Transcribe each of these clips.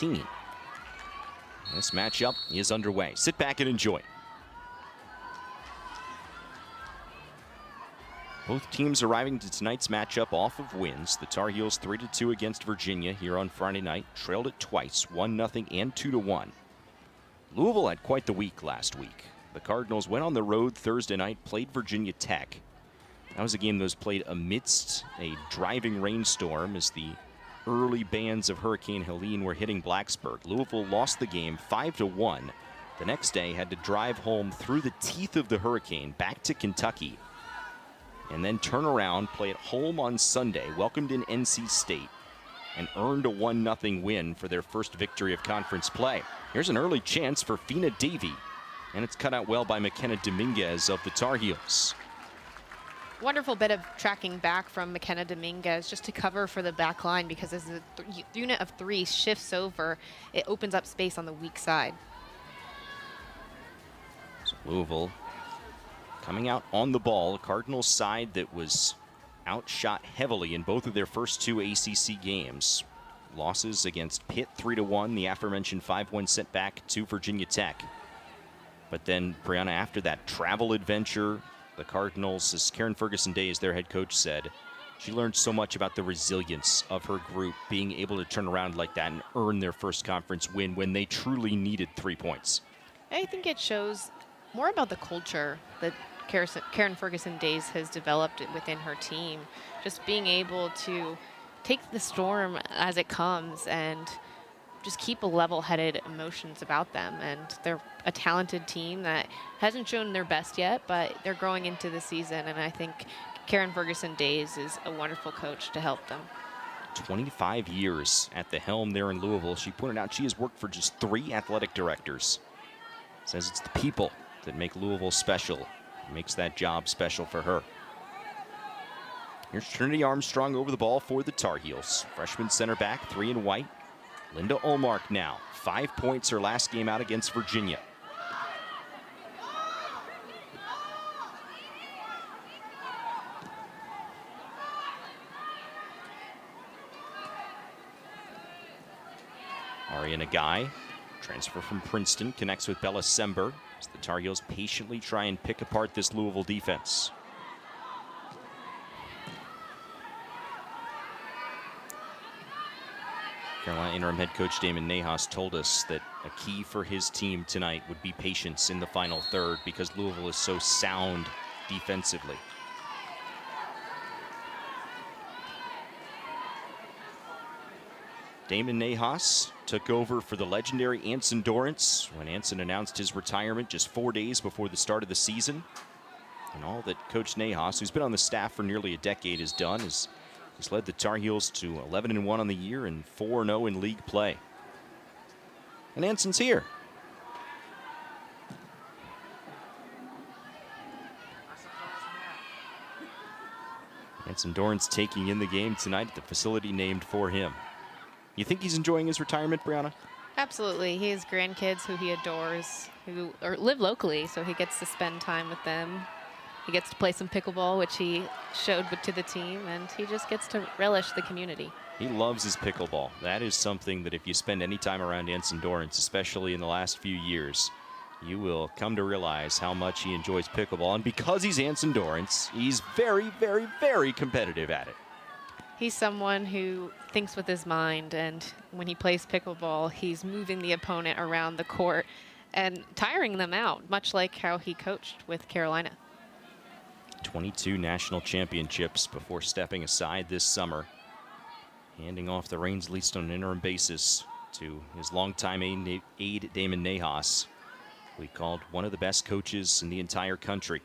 2018. This matchup is underway. Sit back and enjoy. Both teams arriving to tonight's matchup off of wins. The Tar Heels 3-2 against Virginia here on Friday night. Trailed it twice, 1-0 and 2-1. Louisville had quite the week last week. The Cardinals went on the road Thursday night, played Virginia Tech. That was a game that was played amidst a driving rainstorm as the early bands of Hurricane Helene were hitting Blacksburg. Louisville lost the game 5-1. The next day had to drive home through the teeth of the hurricane back to Kentucky, and then turn around, play at home on Sunday, welcomed in NC State, and earned a 1-0 win for their first victory of conference play. Here's an early chance for Fina Davey, and it's cut out well by McKenna Dominguez of the Tar Heels. Wonderful bit of tracking back from McKenna Dominguez just to cover for the back line, because as the unit of three shifts over, it opens up space on the weak side. So Louisville coming out on the ball, a Cardinals side that was outshot heavily in both of their first two ACC games. Losses against Pitt 3-1, the aforementioned 5-1 setback to Virginia Tech. But then, Brianna, after that travel adventure, the Cardinals, as Karen Ferguson-Days, their head coach, said, she learned so much about the resilience of her group, being able to turn around like that and earn their first conference win when they truly needed 3 points. I think it shows more about the culture that Karen Ferguson-Days has developed within her team. Just being able to take the storm as it comes and just keep a level-headed emotions about them. And they're a talented team that hasn't shown their best yet, but they're growing into the season. And I think Karen Ferguson-Days is a wonderful coach to help them. 25 years at the helm there in Louisville. She pointed out she has worked for just 3 athletic directors. Says it's the people that make Louisville special. Makes that job special for her. Here's Trinity Armstrong over the ball for the Tar Heels. Freshman center back, 3 in white. Linda Olmark now. 5 points her last game out against Virginia. Ariana Guy, transfer from Princeton, connects with Bella Sember as the Tar Heels patiently try and pick apart this Louisville defense. Carolina interim head coach Damon Nahas told us that a key for his team tonight would be patience in the final third because Louisville is so sound defensively. Damon Nahas took over for the legendary Anson Dorrance when Anson announced his retirement just 4 days before the start of the season. And all that Coach Nahas, who's been on the staff for nearly a decade, has done is he's led the Tar Heels to 11-1 on the year and 4-0 in league play. And Anson's here. Anson Dorrance taking in the game tonight at the facility named for him. You think he's enjoying his retirement, Brianna? Absolutely. He has grandkids who he adores, who live locally, so he gets to spend time with them. He gets to play some pickleball, which he showed to the team, and he just gets to relish the community. He loves his pickleball. That is something that if you spend any time around Anson Dorrance, especially in the last few years, you will come to realize how much he enjoys pickleball. And because he's Anson Dorrance, he's very, very, very competitive at it. He's someone who thinks with his mind, and when he plays pickleball, he's moving the opponent around the court and tiring them out, much like how he coached with Carolina. 22 national championships before stepping aside this summer, handing off the reins, at least on an interim basis, to his longtime aide Damon Nahas, who he called one of the best coaches in the entire country.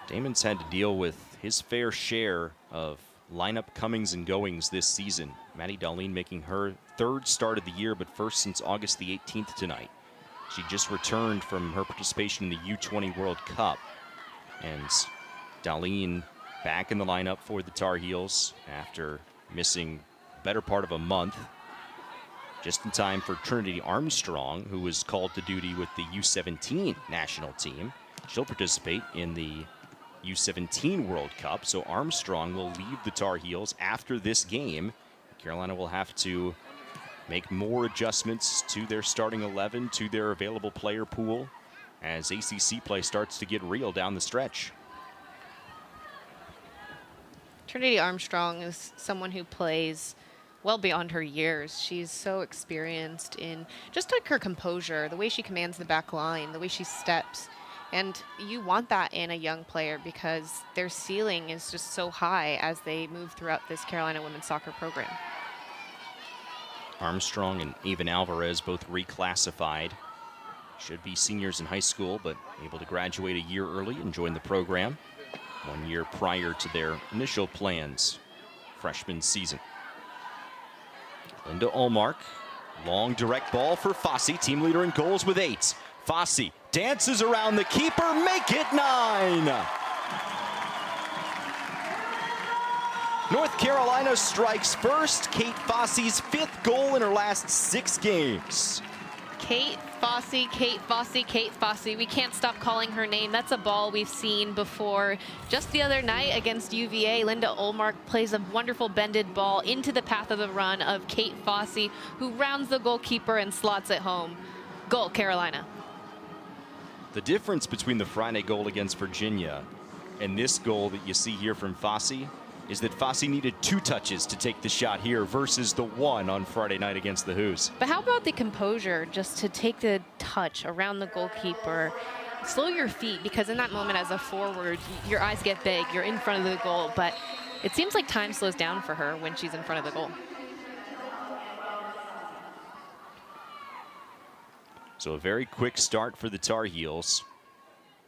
Damon's had to deal with his fair share of lineup comings and goings this season. Maddie Darlene making her 3rd start of the year, but first since August the 18th tonight. She just returned from her participation in the U20 World Cup. And Darlene back in the lineup for the Tar Heels after missing the better part of a month. Just in time for Trinity Armstrong, who was called to duty with the U17 national team. She'll participate in the U17 World Cup, so Armstrong will leave the Tar Heels after this game. Carolina will have to make more adjustments to their starting 11, to their available player pool, as ACC play starts to get real down the stretch. Trinity Armstrong is someone who plays well beyond her years. She's so experienced in just like her composure, the way she commands the back line, the way she steps. And you want that in a young player because their ceiling is just so high as they move throughout this Carolina women's soccer program. Armstrong and Avon Alvarez both reclassified. Should be seniors in high school, but able to graduate a year early and join the program 1 year prior to their initial plans freshman season. Linda Ullmark, long direct ball for Fossey, team leader in goals with 8. Fossey dances around the keeper, make it 9. North Carolina strikes first. Kate Fossey's 5th goal in her last 6 games. Kate Fossey, Kate Fossey, Kate Fossey. We can't stop calling her name. That's a ball we've seen before. Just the other night against UVA, Linda Ullmark plays a wonderful bended ball into the path of the run of Kate Fossey, who rounds the goalkeeper and slots it home. Goal, Carolina. The difference between the Friday goal against Virginia and this goal that you see here from Fossey is that Fossey needed 2 touches to take the shot here versus the 1 on Friday night against the Hoos. But how about the composure just to take the touch around the goalkeeper, slow your feet, because in that moment as a forward, your eyes get big, you're in front of the goal, but it seems like time slows down for her when she's in front of the goal. So a very quick start for the Tar Heels,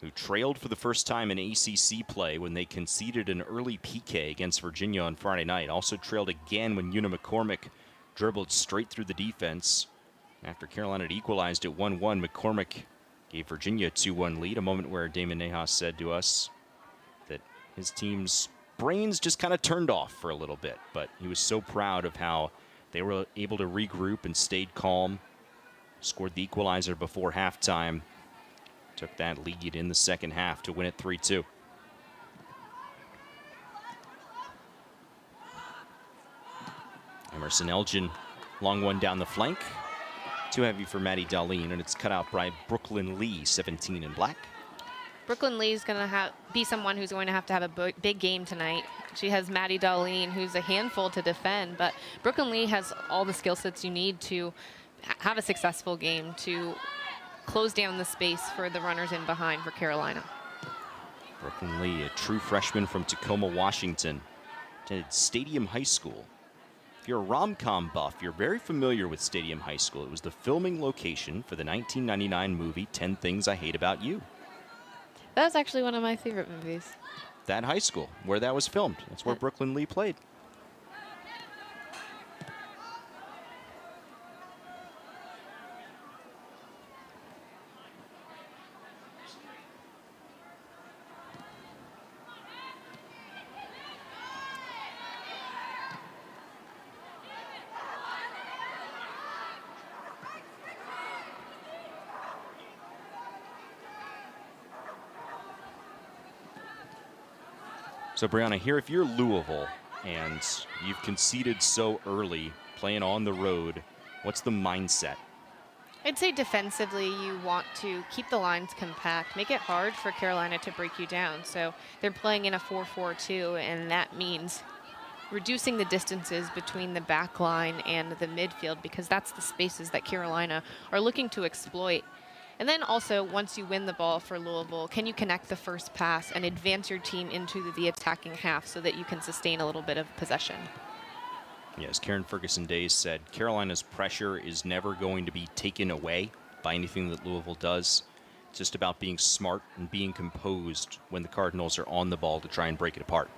who trailed for the first time in ACC play when they conceded an early PK against Virginia on Friday night. Also trailed again when Una McCormick dribbled straight through the defense. After Carolina had equalized at 1-1, McCormick gave Virginia a 2-1 lead, a moment where Damon Nejas said to us that his team's brains just kind of turned off for a little bit, but he was so proud of how they were able to regroup and stayed calm. Scored the equalizer before halftime. Took that lead in the second half to win it 3-2. Emerson Elgin, long one down the flank. Too heavy for Maddie Darlene, and it's cut out by Brooklyn Lee, 17 in black. Brooklyn Lee is going to be someone who's going to have a big game tonight. She has Maddie Darlene, who's a handful to defend, but Brooklyn Lee has all the skill sets you need to have a successful game, to close down the space for the runners in behind for Carolina. Brooklyn Lee, a true freshman from Tacoma, Washington, attended Stadium High School. If you're a rom-com buff, you're very familiar with Stadium High School. It was the filming location for the 1999 movie 10 Things I Hate About You. That was actually one of my favorite movies. That high school, where that was filmed. That's where Brooklyn Lee played. So, Brianna, here, if you're Louisville and you've conceded so early, playing on the road, what's the mindset? I'd say defensively, you want to keep the lines compact, make it hard for Carolina to break you down. So they're playing in a 4-4-2, and that means reducing the distances between the back line and the midfield, because that's the spaces that Carolina are looking to exploit. And then also, once you win the ball for Louisville, can you connect the first pass and advance your team into the attacking half so that you can sustain a little bit of possession? Yes, Karen Ferguson-Days said Carolina's pressure is never going to be taken away by anything that Louisville does. It's just about being smart and being composed when the Cardinals are on the ball to try and break it apart.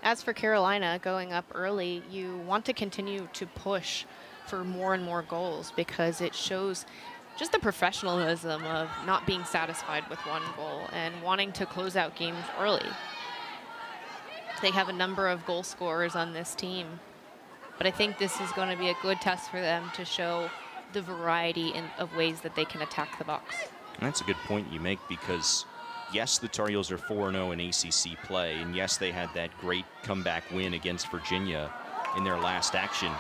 As for Carolina, going up early, you want to continue to push for more and more goals, because it shows just the professionalism of not being satisfied with one goal and wanting to close out games early. They have a number of goal scorers on this team, but I think this is going to be a good test for them to show the variety of ways that they can attack the box. And that's a good point you make, because yes, the Tar Heels are 4-0 in ACC play, and yes, they had that great comeback win against Virginia in their last action.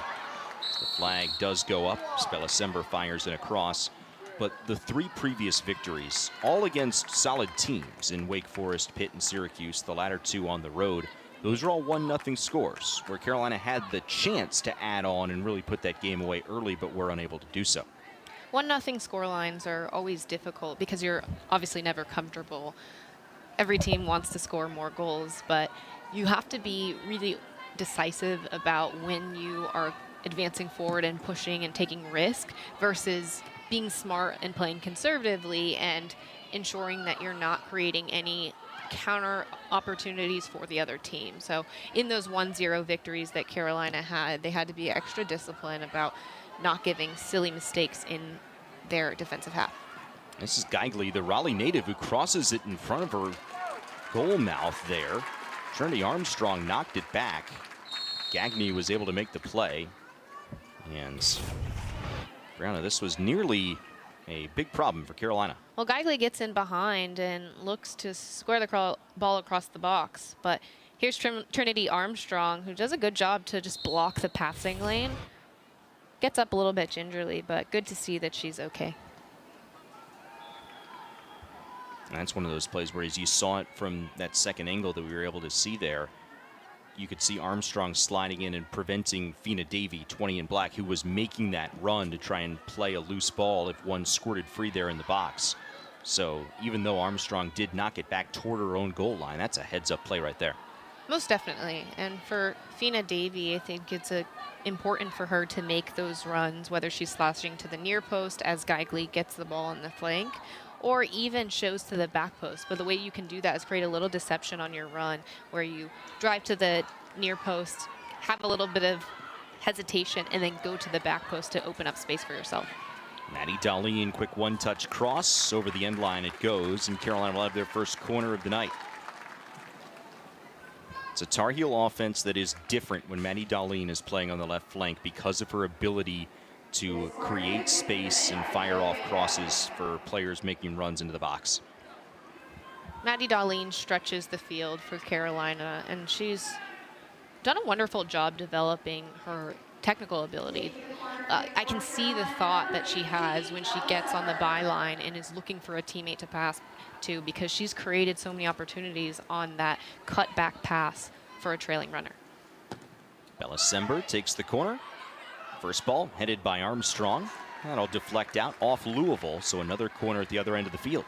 The flag does go up. Spellicember fires it across. But the 3 previous victories, all against solid teams in Wake Forest, Pitt, and Syracuse, the latter 2 on the road, those are all 1-0 scores, where Carolina had the chance to add on and really put that game away early, but were unable to do so. 1-0 score lines are always difficult because you're obviously never comfortable. Every team wants to score more goals, but you have to be really decisive about when you are advancing forward and pushing and taking risk versus being smart and playing conservatively and ensuring that you're not creating any counter opportunities for the other team. So in those 1-0 victories that Carolina had, they had to be extra disciplined about not giving silly mistakes in their defensive half. This is Geigley, the Raleigh native, who crosses it in front of her goal mouth there. Trinity Armstrong knocked it back. Gagne was able to make the play. And Brianna, this was nearly a big problem for Carolina. Well, Geigley gets in behind and looks to square the ball across the box. But here's Trinity Armstrong, who does a good job to just block the passing lane. Gets up a little bit gingerly, but good to see that she's okay. And that's one of those plays where, as you saw it from that second angle that we were able to see there, you could see Armstrong sliding in and preventing Fina Davey, 20 in black, who was making that run to try and play a loose ball if one squirted free there in the box. So even though Armstrong did knock it back toward her own goal line, that's a heads-up play right there. Most definitely. And for Fina Davey, I think it's important for her to make those runs, whether she's slashing to the near post as Geigley gets the ball on the flank, or even shows to the back post. But the way you can do that is create a little deception on your run, where you drive to the near post, have a little bit of hesitation, and then go to the back post to open up space for yourself. Maddie Darlene, quick one-touch cross. Over the end line it goes, and Carolina will have their first corner of the night. It's a Tar Heel offense that is different when Maddie Darlene is playing on the left flank because of her ability to create space and fire off crosses for players making runs into the box. Maddie Darlene stretches the field for Carolina, and she's done a wonderful job developing her technical ability. I can see the thought that she has when she gets on the byline and is looking for a teammate to pass to, because she's created so many opportunities on that cut back pass for a trailing runner. Spellicember takes the corner. First ball headed by Armstrong. That'll deflect out off Louisville, so another corner at the other end of the field.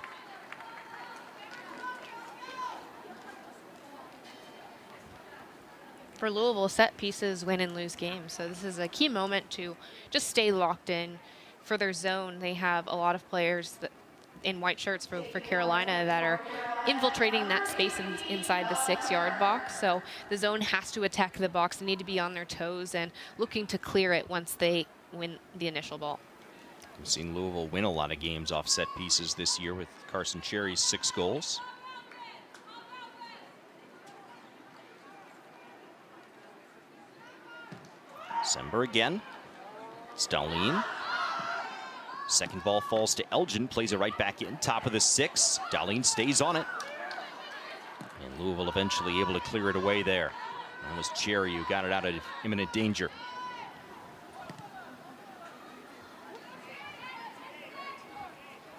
For Louisville, set pieces win and lose games. So this is a key moment to just stay locked in. For their zone, they have a lot of players in white shirts for Carolina that are infiltrating that space inside the 6-yard box. So the zone has to attack the box. They need to be on their toes and looking to clear it once they win the initial ball. We've seen Louisville win a lot of games off set pieces this year with Carson Cherry's 6 goals. Sember again. Darlene. Second ball falls to Elgin, plays it right back in, top of the 6. Darlene stays on it. And Louisville eventually able to clear it away there. That was Cherry who got it out of imminent danger.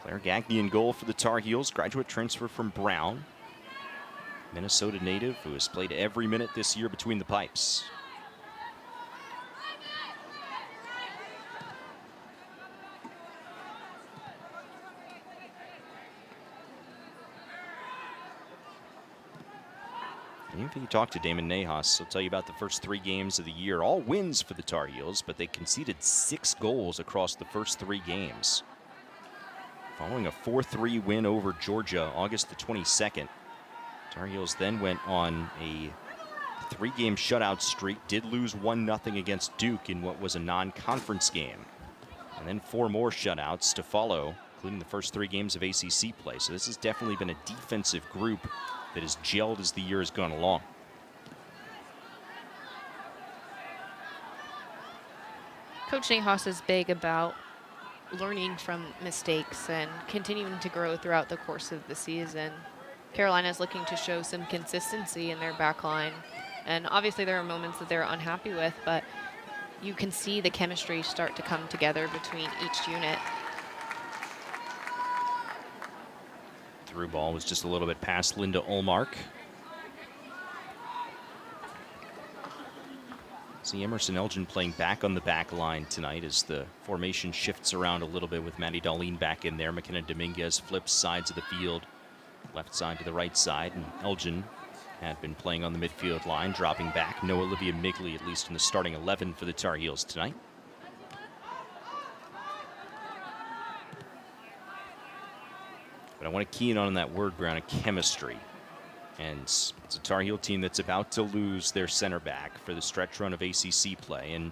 Claire Gagne in goal for the Tar Heels, graduate transfer from Brown. Minnesota native who has played every minute this year between the pipes. If you talk to Damon Nahas, he'll tell you about the first 3 games of the year. All wins for the Tar Heels, but they conceded 6 goals across the first 3 games. Following a 4-3 win over Georgia, August the 22nd. Tar Heels then went on a 3-game shutout streak, did lose 1-0 against Duke in what was a non-conference game. And then 4 more shutouts to follow, including the first 3 games of ACC play. So this has definitely been a defensive group that has gelled as the year has gone along. Coach Nahas is big about learning from mistakes and continuing to grow throughout the course of the season. Carolina is looking to show some consistency in their back line. And obviously there are moments that they're unhappy with, but you can see the chemistry start to come together between each unit. Through ball was just a little bit past Linda Olmark. See Emerson Elgin playing back on the back line tonight as the formation shifts around a little bit with Maddie Darlene back in there. McKenna Dominguez flips sides of the field, left side to the right side, and Elgin had been playing on the midfield line, dropping back. No Olivia Migley, at least in the starting 11 for the Tar Heels tonight. But I want to key in on that word, Brown, chemistry. And it's a Tar Heel team that's about to lose their center back for the stretch run of ACC play. And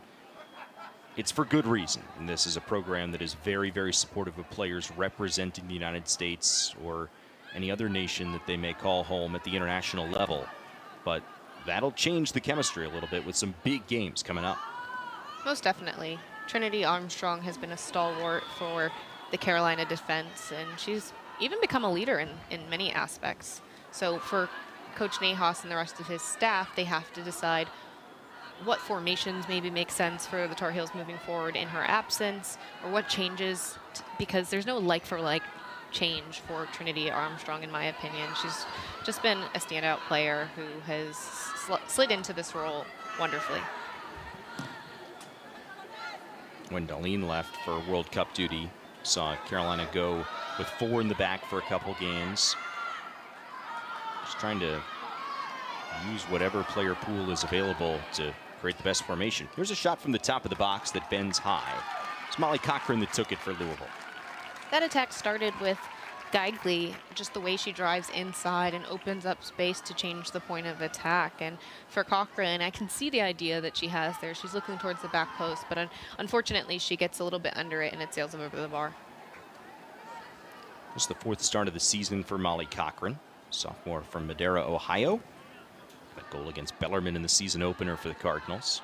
it's for good reason. And this is a program that is very, very supportive of players representing the United States or any other nation that they may call home at the international level. But that'll change the chemistry a little bit with some big games coming up. Most definitely. Trinity Armstrong has been a stalwart for the Carolina defense, and she's even become a leader in many aspects. So for Coach Nahas and the rest of his staff, they have to decide what formations maybe make sense for the Tar Heels moving forward in her absence, or what changes, because there's no like-for-like change for Trinity Armstrong, in my opinion. She's just been a standout player who has slid into this role wonderfully. When Darlene left for World Cup duty, saw Carolina go with 4 in the back for a couple games. Just trying to use whatever player pool is available to create the best formation. Here's a shot from the top of the box that bends high. It's Molly Cochran that took it for Louisville. That attack started with Geigley, just the way she drives inside and opens up space to change the point of attack. And for Cochran, I can see the idea that she has there. She's looking towards the back post, but unfortunately she gets a little bit under it and it sails over the bar. This is the 4th start of the season for Molly Cochran, sophomore from Madera, Ohio. That goal against Bellarmine in the season opener for the Cardinals.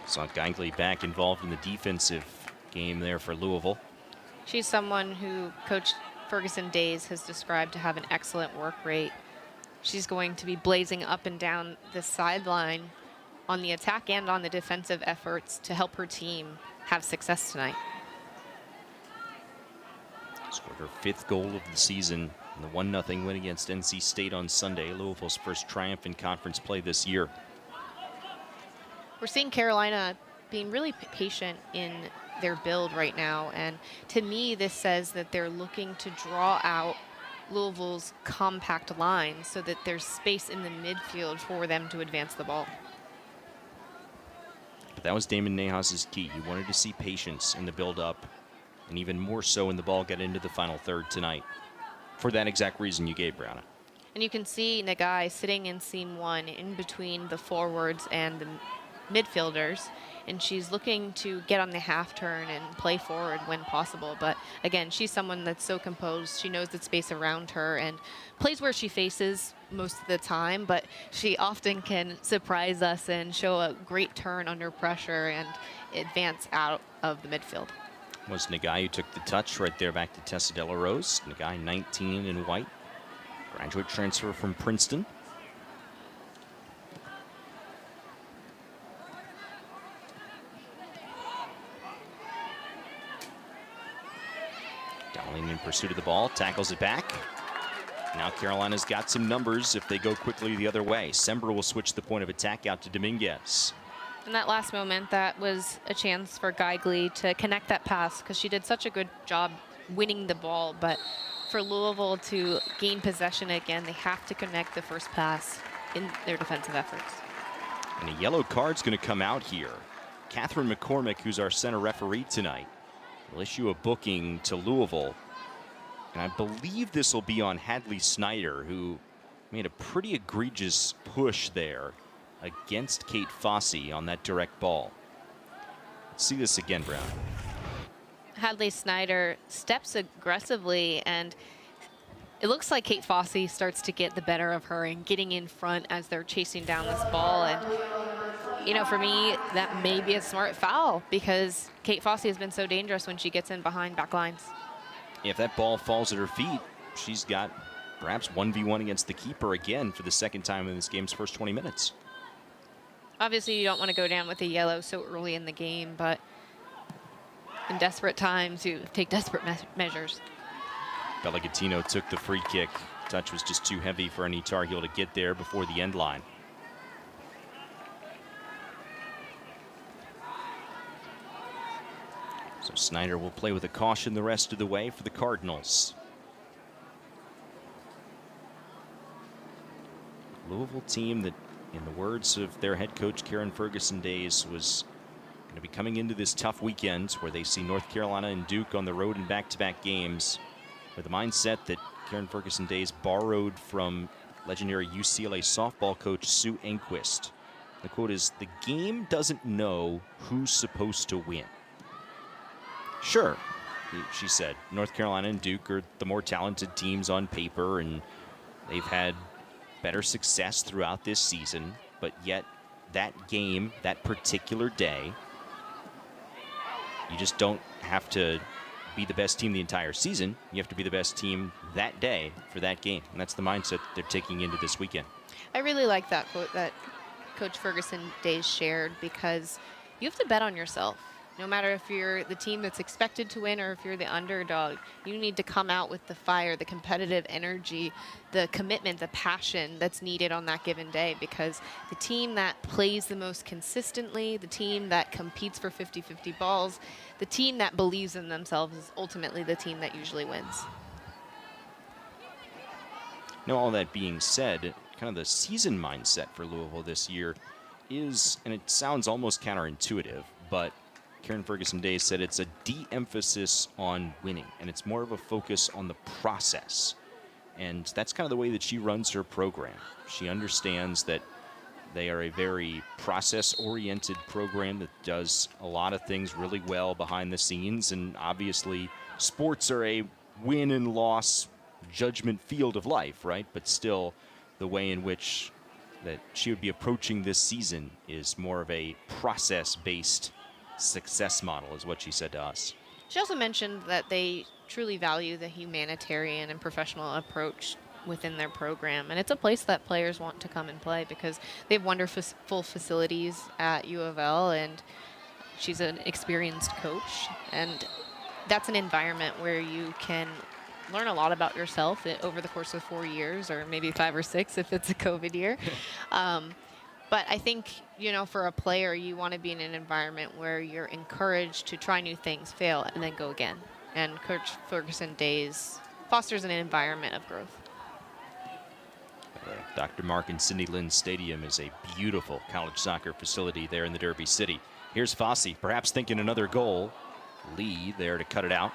Saw Geigley back involved in the defensive game there for Louisville. She's someone who Coach Ferguson Days has described to have an excellent work rate. She's going to be blazing up and down the sideline on the attack and on the defensive efforts to help her team have success tonight. Scored her 5th goal of the season in the 1-0 win against NC State on Sunday, Louisville's first triumph in conference play this year. We're seeing Carolina being really patient in their build right now, and to me this says that they're looking to draw out Louisville's compact line so that there's space in the midfield for them to advance the ball. But that was Damon Nahas's key. He wanted to see patience in the build-up, and even more so when the ball got into the final third tonight. For that exact reason you gave, Brianna. And you can see Nagai sitting in seam 1 in between the forwards and the midfielders, and she's looking to get on the half turn and play forward when possible. But again, she's someone that's so composed. She knows the space around her and plays where she faces most of the time, but she often can surprise us and show a great turn under pressure and advance out of the midfield. Was Nagai who took the touch right there back to Tessa Della Rose. Nagai, 19 in white, graduate transfer from Princeton. Darlene in pursuit of the ball, tackles it back. Now Carolina's got some numbers if they go quickly the other way. Sember will switch the point of attack out to Dominguez. In that last moment, that was a chance for Geigley to connect that pass because she did such a good job winning the ball. But for Louisville to gain possession again, they have to connect the first pass in their defensive efforts. And a yellow card's going to come out here. Catherine McCormick, who's our center referee tonight, will issue a booking to Louisville. And I believe this will be on Hadley Snyder, who made a pretty egregious push there against Kate Fossey on that direct ball. see this again, Brown. Hadley Snyder steps aggressively, and it looks like Kate Fossey starts to get the better of her and getting in front as they're chasing down this ball. And, you know, for me, that may be a smart foul because Kate Fossey has been so dangerous when she gets in behind back lines. If that ball falls at her feet, she's got perhaps 1v1 against the keeper again for the second time in this game's first 20 minutes. Obviously, you don't want to go down with a yellow so early in the game, but in desperate times, you take desperate measures. Bella Gattino took the free kick. Touch was just too heavy for any Tar Heel to get there before the end line. So Snyder will play with a caution the rest of the way for the Cardinals. Louisville team that, in the words of their head coach Karen Ferguson Days, was going to be coming into this tough weekend where they see North Carolina and Duke on the road in back-to-back games with the mindset that Karen Ferguson Days borrowed from legendary UCLA softball coach Sue Enquist. The quote is, "The game doesn't know who's supposed to win." Sure, she said, North Carolina and Duke are the more talented teams on paper, and they've had better success throughout this season, but yet that game, that particular day, you just don't have to be the best team the entire season. You have to be the best team that day for that game, and that's the mindset they're taking into this weekend. I really like that quote that Coach Ferguson Days shared, because you have to bet on yourself. No matter if you're the team that's expected to win or if you're the underdog, you need to come out with the fire, the competitive energy, the commitment, the passion that's needed on that given day, because the team that plays the most consistently, the team that competes for 50-50 balls, the team that believes in themselves is ultimately the team that usually wins. Now, all that being said, kind of the season mindset for Louisville this year is, and it sounds almost counterintuitive, but Karen Ferguson Days said it's a de-emphasis on winning, and it's more of a focus on the process. And that's kind of the way that she runs her program. She understands that they are a very process-oriented program that does a lot of things really well behind the scenes, and obviously sports are a win and loss judgment field of life, right? But still, the way in which that she would be approaching this season is more of a process-based success model, is what she said to us. She also mentioned that they truly value the humanitarian and professional approach within their program, and it's a place that players want to come and play because they have wonderful facilities at U of L, and she's an experienced coach, and that's an environment where you can learn a lot about yourself over the course of 4 years, or maybe 5 or 6 if it's a COVID year. But I think, you know, for a player, you want to be in an environment where you're encouraged to try new things, fail, and then go again. And Coach Ferguson Days fosters an environment of growth. Dr. Mark and Cindy Lynn Stadium is a beautiful college soccer facility there in the Derby City. Here's Fossey, perhaps thinking another goal. Lee there to cut it out.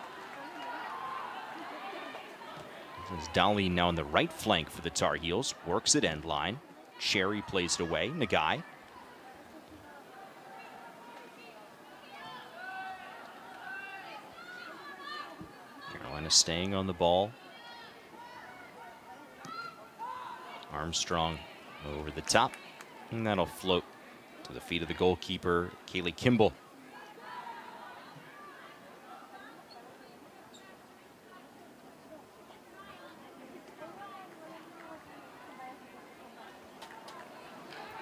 There's Dolly now on the right flank for the Tar Heels. Works at end line. Cherry plays it away. Nagai. Carolina staying on the ball. Armstrong over the top. And that'll float to the feet of the goalkeeper, Kaylee Kimball.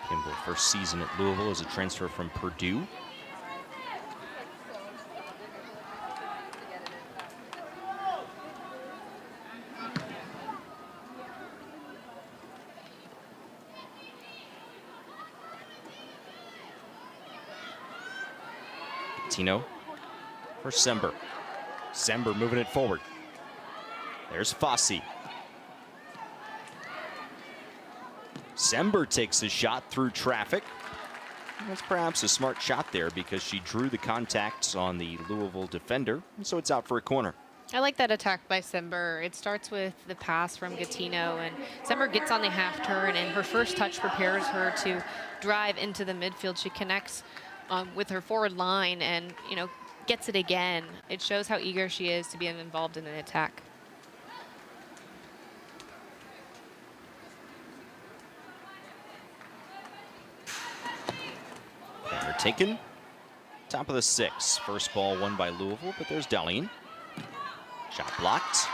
Kimball, first season at Louisville as a transfer from Purdue. Tino for Sember. Sember moving it forward. There's Fossey. Sember takes a shot through traffic. That's perhaps a smart shot there because she drew the contacts on the Louisville defender, and so it's out for a corner. I like that attack by Sember. It starts with the pass from Gattino, and Sember gets on the half turn, and her first touch prepares her to drive into the midfield. She connects with her forward line and, gets it again. It shows how eager she is to be involved in an attack. They're taken. Top of the 6. First ball won by Louisville, but there's Darlene. Shot blocked.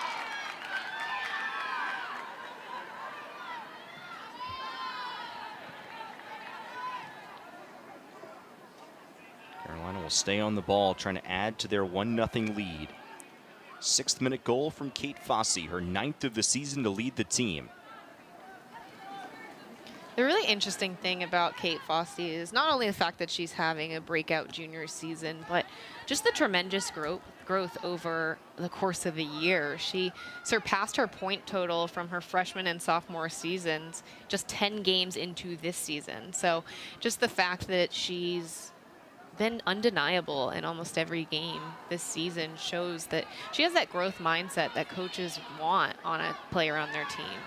Carolina will stay on the ball, trying to add to their 1-0 lead. 6th minute goal from Kate Fossey, her 9th of the season to lead the team. The really interesting thing about Kate Fossey is not only the fact that she's having a breakout junior season, but just the tremendous growth over the course of a year. She surpassed her point total from her freshman and sophomore seasons just 10 games into this season. So just the fact that she's been undeniable in almost every game this season shows that she has that growth mindset that coaches want on a player on their team.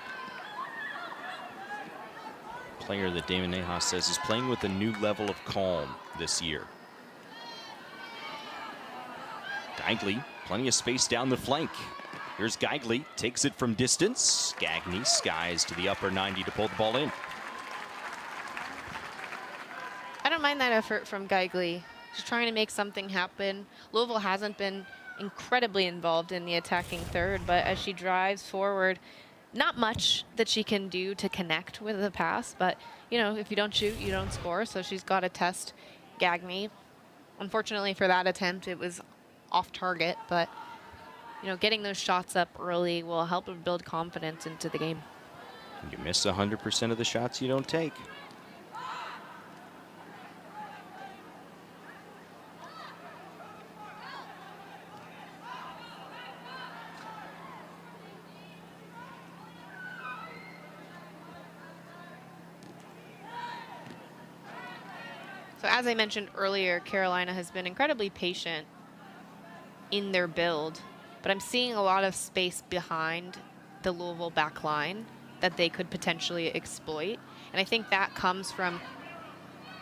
Player that Damon Nahas says is playing with a new level of calm this year. Geigley, plenty of space down the flank. Here's Geigley, takes it from distance. Gagne skies to the upper 90 to pull the ball in. I don't mind that effort from Geigley. She's trying to make something happen. Louisville hasn't been incredibly involved in the attacking third, but as she drives forward, not much that she can do to connect with the pass, but if you don't shoot, you don't score. So she's got to test Gagne. Unfortunately for that attempt, it was off target, but getting those shots up early will help her build confidence into the game. You miss 100% of the shots you don't take. So as I mentioned earlier, Carolina has been incredibly patient in their build, but I'm seeing a lot of space behind the Louisville back line that they could potentially exploit. And I think that comes from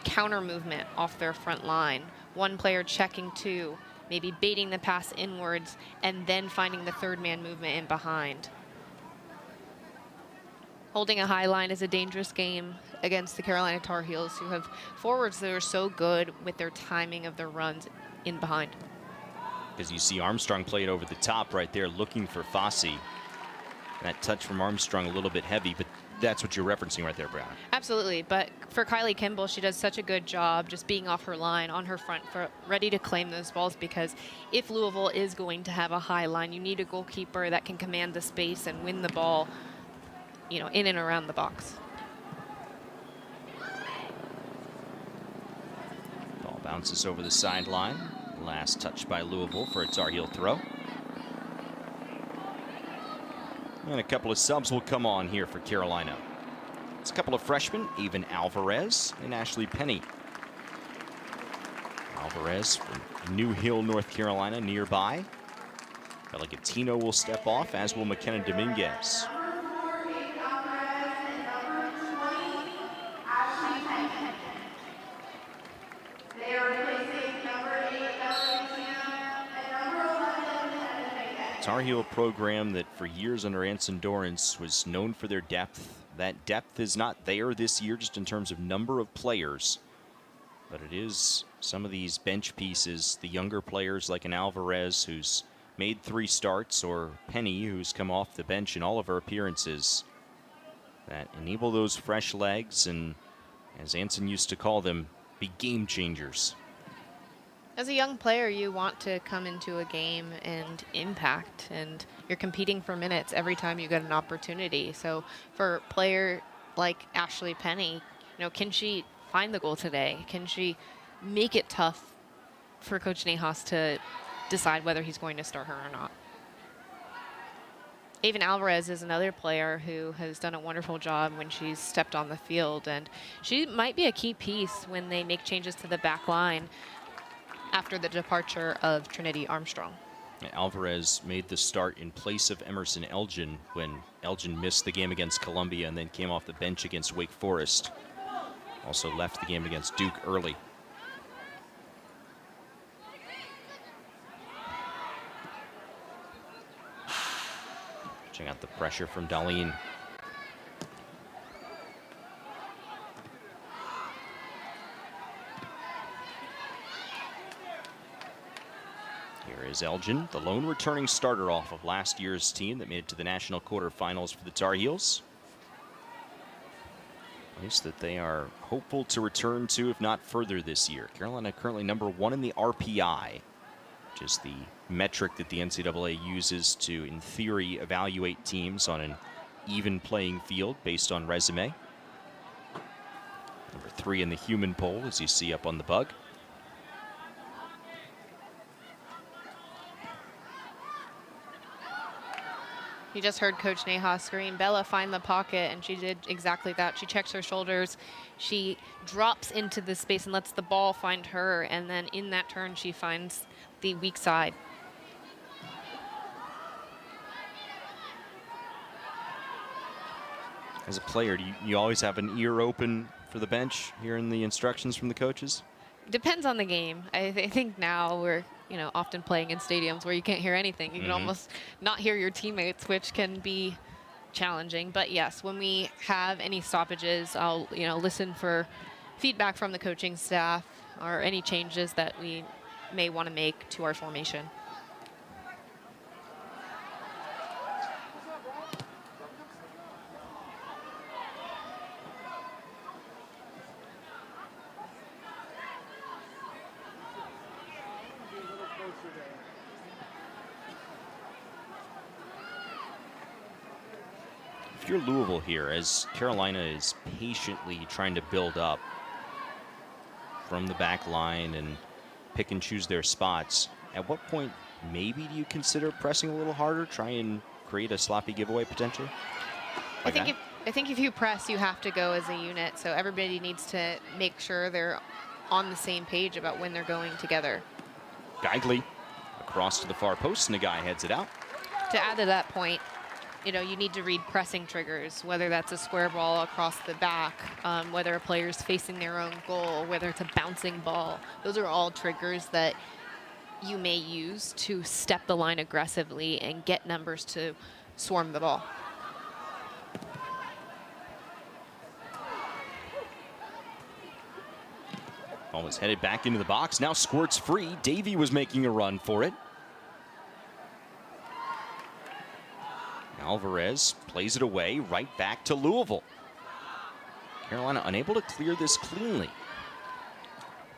counter movement off their front line. One player checking two, maybe baiting the pass inwards, and then finding the third man movement in behind. Holding a high line is a dangerous game against the Carolina Tar Heels, who have forwards that are so good with their timing of their runs in behind. As you see Armstrong play it over the top right there, looking for Fossey. That touch from Armstrong a little bit heavy, but that's what you're referencing right there, Brown. Absolutely, but for Kylie Kimball, she does such a good job just being off her line, on her front foot, ready to claim those balls, because if Louisville is going to have a high line, you need a goalkeeper that can command the space and win the ball, in and around the box. Ball bounces over the sideline. Last touch by Louisville for a Tar Heel throw. And a couple of subs will come on here for Carolina. It's a couple of freshmen, Avon Alvarez and Ashley Penny. Alvarez from New Hill, North Carolina, nearby. Belagatino will step off, as will McKenna Dominguez. Tar Heel program that for years under Anson Dorrance was known for their depth. That depth is not there this year just in terms of number of players, but it is some of these bench pieces, the younger players like an Alvarez who's made 3 starts, or Penny who's come off the bench in all of her appearances, that enable those fresh legs and, as Anson used to call them, be game changers. As a young player, you want to come into a game and impact, and you're competing for minutes every time you get an opportunity. So for a player like Ashley Penny, can she find the goal today? Can she make it tough for Coach Nahas to decide whether he's going to start her or not? Avon Alvarez is another player who has done a wonderful job when she's stepped on the field, and she might be a key piece when they make changes to the back line after the departure of Trinity Armstrong. Alvarez made the start in place of Emerson Elgin when Elgin missed the game against Columbia and then came off the bench against Wake Forest. Also left the game against Duke early. Check out the pressure from Darlene. Here is Elgin, the lone returning starter off of last year's team that made it to the national quarterfinals for the Tar Heels. Place that they are hopeful to return to, if not further, this year. Carolina currently #1 in the RPI, which is the metric that the NCAA uses to, in theory, evaluate teams on an even playing field based on resume. #3 in the human poll, as you see up on the bug. You just heard Coach Neha scream, "Bella, find the pocket," and she did exactly that. She checks her shoulders, she drops into the space and lets the ball find her, and then in that turn she finds the weak side. As a player, do you always have an ear open for the bench, hearing the instructions from the coaches? Depends on the game. I think now we're often playing in stadiums where you can't hear anything. You can almost not hear your teammates, which can be challenging. But yes, when we have any stoppages, I'll listen for feedback from the coaching staff or any changes that we may want to make to our formation. If you're Louisville here, as Carolina is patiently trying to build up from the back line and pick and choose their spots, at what point maybe do you consider pressing a little harder, try and create a sloppy giveaway potentially? I think if you press, you have to go as a unit. So everybody needs to make sure they're on the same page about when they're going together. Geigley across to the far post, and the guy heads it out. To add to that point, you need to read pressing triggers, whether that's a square ball across the back, whether a player's facing their own goal, whether it's a bouncing ball. Those are all triggers that you may use to step the line aggressively and get numbers to swarm the ball. Ball was headed back into the box, now squirts free. Davey was making a run for it. Alvarez plays it away, right back to Louisville. Carolina unable to clear this cleanly.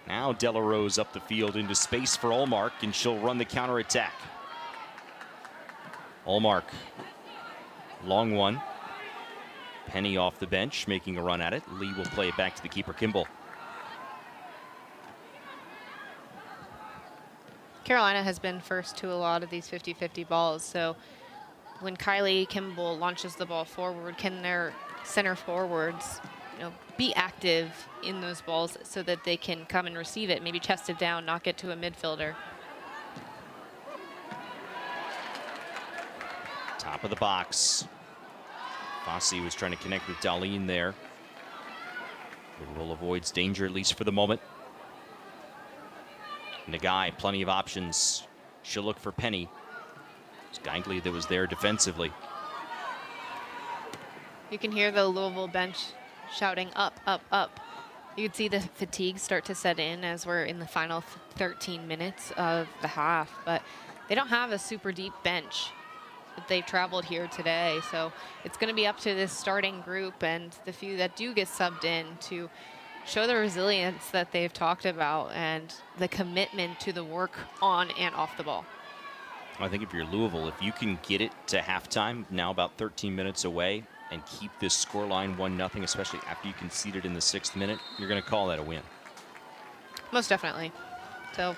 Now Delarose up the field into space for Ullmark, and she'll run the counterattack. Ullmark, long one. Penny off the bench, making a run at it. Lee will play it back to the keeper, Kimball. Carolina has been first to a lot of these 50-50 balls, so when Kylie Kimball launches the ball forward, can their center forwards be active in those balls so that they can come and receive it, maybe chest it down, knock it to a midfielder. Top of the box. Fossey was trying to connect with Darlene there. Louisville avoids danger, at least for the moment. Nagai, plenty of options. She'll look for Penny. It's Geigley that was there defensively. You can hear the Louisville bench shouting up, up, up. You can see the fatigue start to set in as we're in the final 13 minutes of the half, but they don't have a super deep bench. They've traveled here today, so it's going to be up to this starting group and the few that do get subbed in to show the resilience that they've talked about and the commitment to the work on and off the ball. I think if you're Louisville, if you can get it to halftime, now about 13 minutes away, and keep this scoreline 1-0, especially after you conceded in the 6th minute, you're going to call that a win. Most definitely. So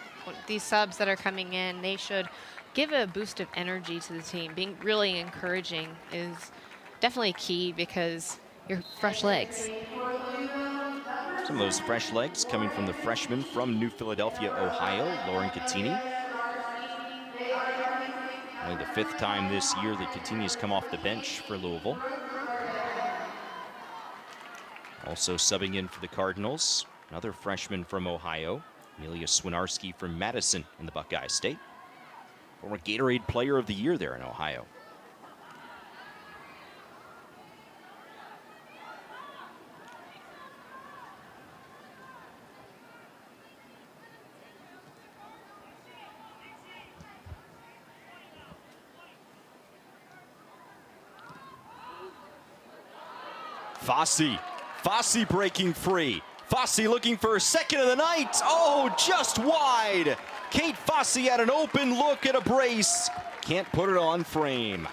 these subs that are coming in, they should give a boost of energy to the team. Being really encouraging is definitely key because you're fresh legs. Some of those fresh legs coming from the freshman from New Philadelphia, Ohio, Lauren Catini. Only the 5th time this year that Catini's come off the bench for Louisville. Also subbing in for the Cardinals, another freshman from Ohio, Amelia Swinarski from Madison in the Buckeye State. Former Gatorade Player of the Year there in Ohio. Fosse breaking free. Fosse looking for a second of the night. Oh, just wide. Kate Fosse had an open look at a brace. Can't put it on frame.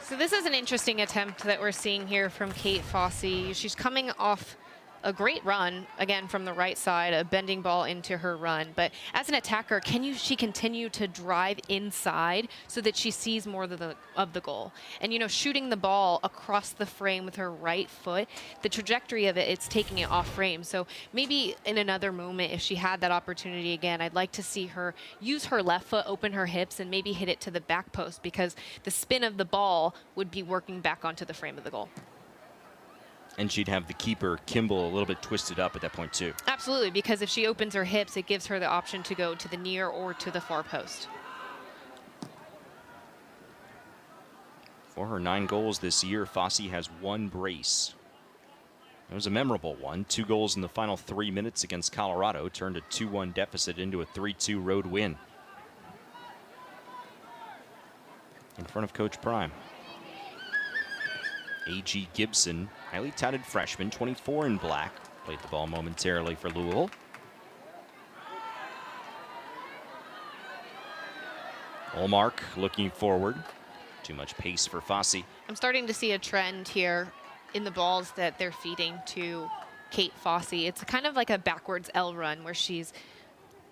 So this is an interesting attempt that we're seeing here from Kate Fosse. She's coming off a great run, again, from the right side, a bending ball into her run. But as an attacker, she continue to drive inside so that she sees more of the goal? And, you know, shooting the ball across the frame with her right foot, the trajectory of it, it's taking it off frame. So maybe in another moment, if she had that opportunity again, I'd like to see her use her left foot, open her hips, and maybe hit it to the back post, because the spin of the ball would be working back onto the frame of the goal. And she'd have the keeper, Kimball, a little bit twisted up at that point, too. Absolutely, because if she opens her hips, it gives her the option to go to the near or to the far post. For her 9 goals this year, Fosse has 1 brace. It was a memorable one. 2 goals in the final 3 minutes against Colorado turned a 2-1 deficit into a 3-2 road win. In front of Coach Prime. A.G. Gibson, highly touted freshman, 24 in black, played the ball momentarily for Louisville. Olmark looking forward. Too much pace for Fosse. I'm starting to see a trend here in the balls that they're feeding to Kate Fosse. It's kind of like a backwards L run where she's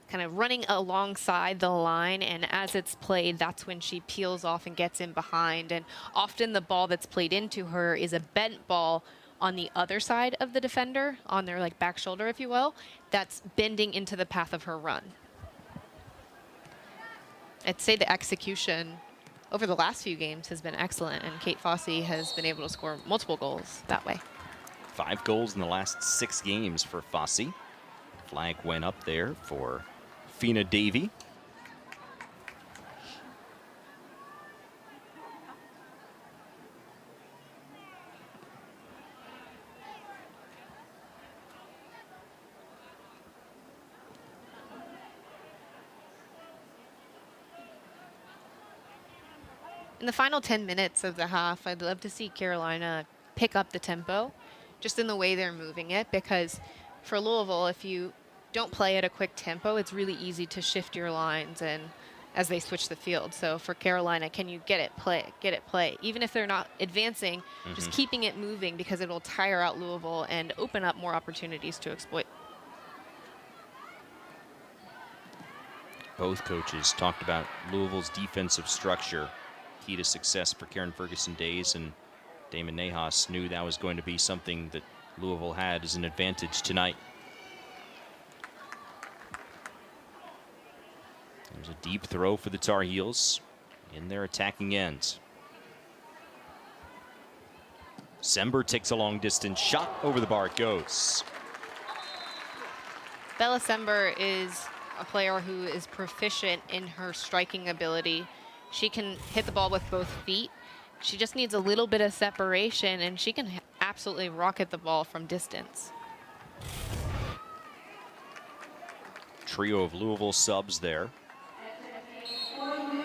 kind of running alongside the line, and as it's played, that's when she peels off and gets in behind. And often the ball that's played into her is a bent ball on the other side of the defender, on their like back shoulder, if you will, that's bending into the path of her run. I'd say the execution over the last few games has been excellent, and Kate Fosse has been able to score multiple goals that way. 5 goals in the last 6 games for Fosse. Flag went up there for Fina Davey. In the final 10 minutes of the half, I'd love to see Carolina pick up the tempo just in the way they're moving it, because for Louisville, if you don't play at a quick tempo, it's really easy to shift your lines and as they switch the field. So for Carolina, can you get it, play? Even if they're not advancing, just keeping it moving, because it will tire out Louisville and open up more opportunities to exploit. Both coaches talked about Louisville's defensive structure, key to success for Karen Ferguson Days, and Damon Nahas knew that was going to be something that Louisville had as an advantage tonight. There's a deep throw for the Tar Heels in their attacking end. Sember takes a long distance shot, over the bar it goes. Bella Sember is a player who is proficient in her striking ability. She can hit the ball with both feet. She just needs a little bit of separation, and she can absolutely rocket the ball from distance. Trio of Louisville subs there.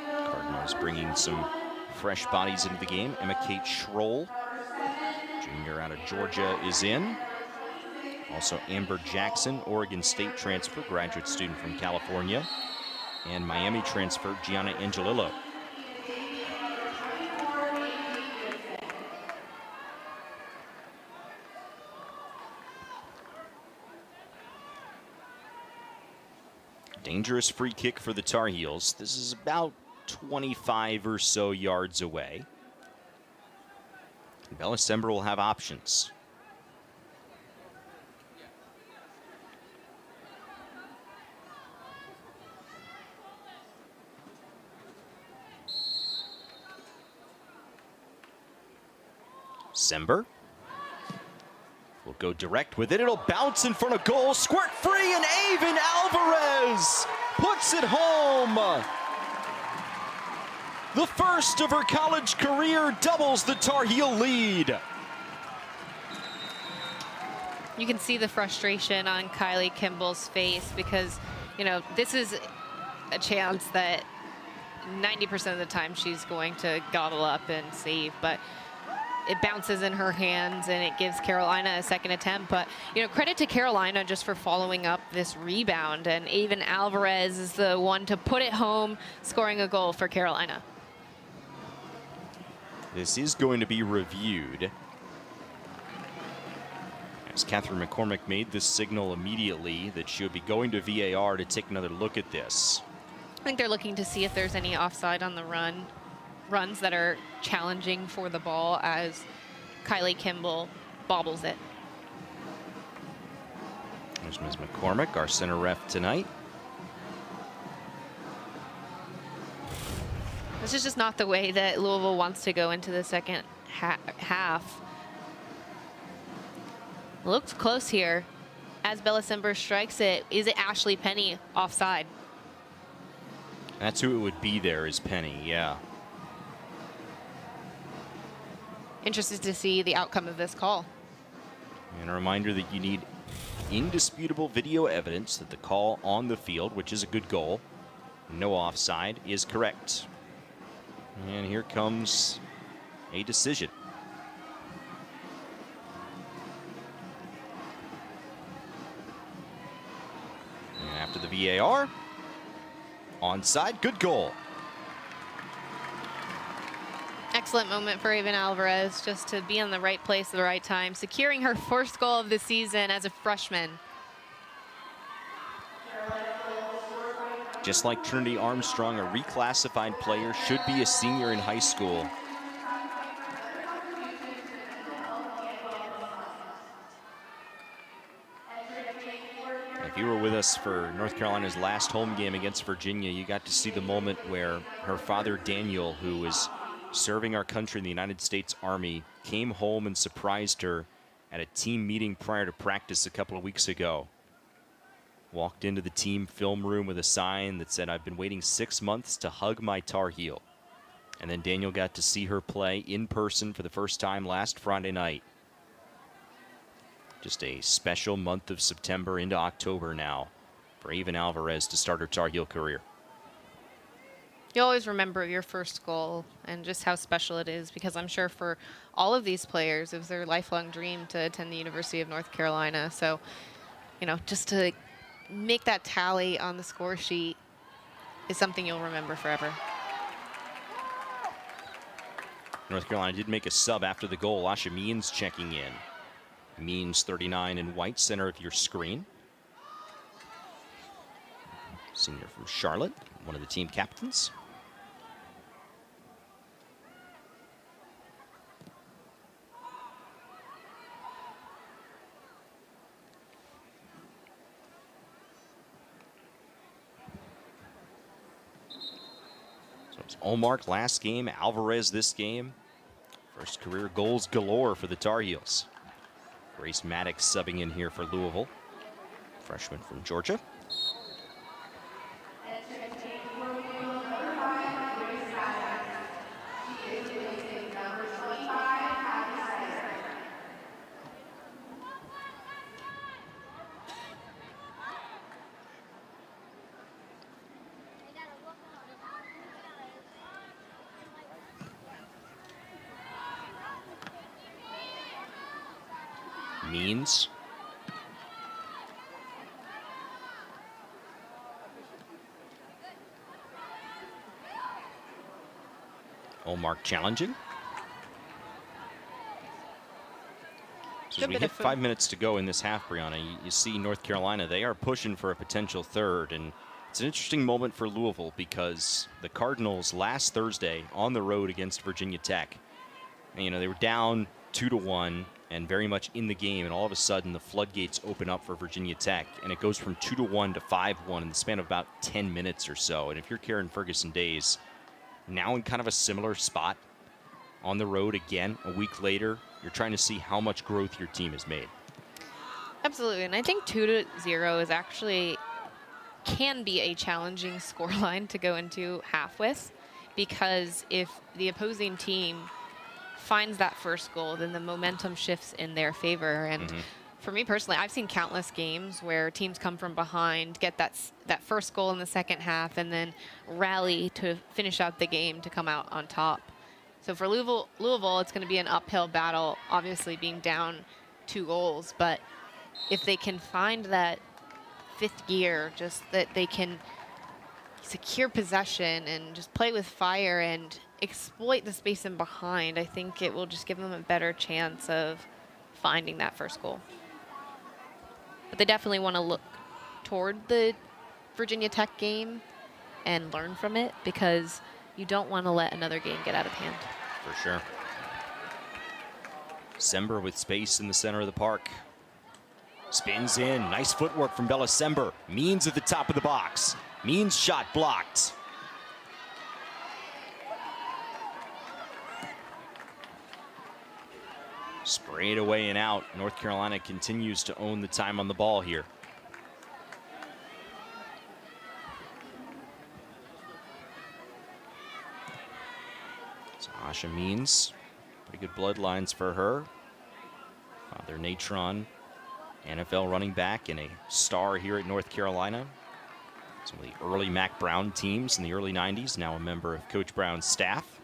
Cardinals bringing some fresh bodies into the game. Emma Kate Schroll, junior out of Georgia, is in. Also Amber Jackson, Oregon State transfer, graduate student from California. And Miami transfer Gianna Angelillo. Dangerous free kick for the Tar Heels. This is about 25 or so yards away. Bella Sember will have options. Sember will go direct with it. It'll bounce in front of goal. Squirt free, and Avon Alvarez puts it home. The first of her college career doubles the Tar Heel lead. You can see the frustration on Kylie Kimball's face, because, you know, this is a chance that 90% of the time she's going to gobble up and save. But it bounces in her hands and it gives Carolina a second attempt. But, you know, credit to Carolina just for following up this rebound. And even Alvarez is the one to put it home, scoring a goal for Carolina. This is going to be reviewed, as Catherine McCormick made this signal immediately that she would be going to VAR to take another look at this. I think they're looking to see if there's any offside on the runs that are challenging for the ball as Kylie Kimball bobbles it. There's Ms. McCormick, our center ref tonight. This is just not the way that Louisville wants to go into the second half. Looks close here as Bella Simber strikes it. Is it Ashley Penny offside? That's who it would be there, is Penny, yeah. Interested to see the outcome of this call. And a reminder that you need indisputable video evidence that the call on the field, which is a good goal, no offside, is correct. And here comes a decision. And after the VAR, onside, good goal. Excellent moment for Avon Alvarez, just to be in the right place at the right time, securing her first goal of the season as a freshman. Just like Trinity Armstrong, a reclassified player should be a senior in high school. If you were with us for North Carolina's last home game against Virginia, you got to see the moment where her father, Daniel, who was serving our country in the United States Army, came home and surprised her at a team meeting prior to practice a couple of weeks ago. Walked into the team film room with a sign that said, "I've been waiting 6 months to hug my Tar Heel." And then Daniel got to see her play in person for the first time last Friday night. Just a special month of September into October now for Avon Alvarez to start her Tar Heel career. You always remember your first goal and just how special it is, because I'm sure for all of these players, it was their lifelong dream to attend the University of North Carolina. So, you know, just to make that tally on the score sheet is something you'll remember forever. North Carolina did make a sub after the goal. Asha Means checking in. Means 39 in white, center of your screen. Senior from Charlotte, one of the team captains. Olmark last game, Alvarez this game. First career goals galore for the Tar Heels. Grace Maddox subbing in here for Louisville. Freshman from Georgia. Means. Olmark challenging. So as we hit 5 minutes to go in this half, Brianna, you see North Carolina, they are pushing for a potential third. And it's an interesting moment for Louisville because the Cardinals last Thursday on the road against Virginia Tech, and, you know, they were down 2-1 and very much in the game, and all of a sudden the floodgates open up for Virginia Tech, and it goes from 2-1 to 5-1 in the span of about 10 minutes or so. And if you're Karen Ferguson Days, now in kind of a similar spot on the road again a week later, you're trying to see how much growth your team has made. Absolutely, and I think 2-0 is actually can be a challenging scoreline to go into half with, because if the opposing team finds that first goal, then the momentum shifts in their favor. And for me personally, I've seen countless games where teams come from behind, get that first goal in the second half, and then rally to finish out the game to come out on top. So for Louisville, it's going to be an uphill battle, obviously being down 2 goals. But if they can find that 5th gear, just that they can secure possession and just play with fire and exploit the space in behind, I think it will just give them a better chance of finding that first goal. But they definitely want to look toward the Virginia Tech game and learn from it, because you don't want to let another game get out of hand. For sure. Sember with space in the center of the park. Spins in. Nice footwork from Bella Sember. Means at the top of the box. Means shot blocked. Sprayed away and out. North Carolina continues to own the time on the ball here. So Asha Means, pretty good bloodlines for her. Father Natron, NFL running back and a star here at North Carolina. Some of the early Mac Brown teams in the early 90s, now a member of Coach Brown's staff.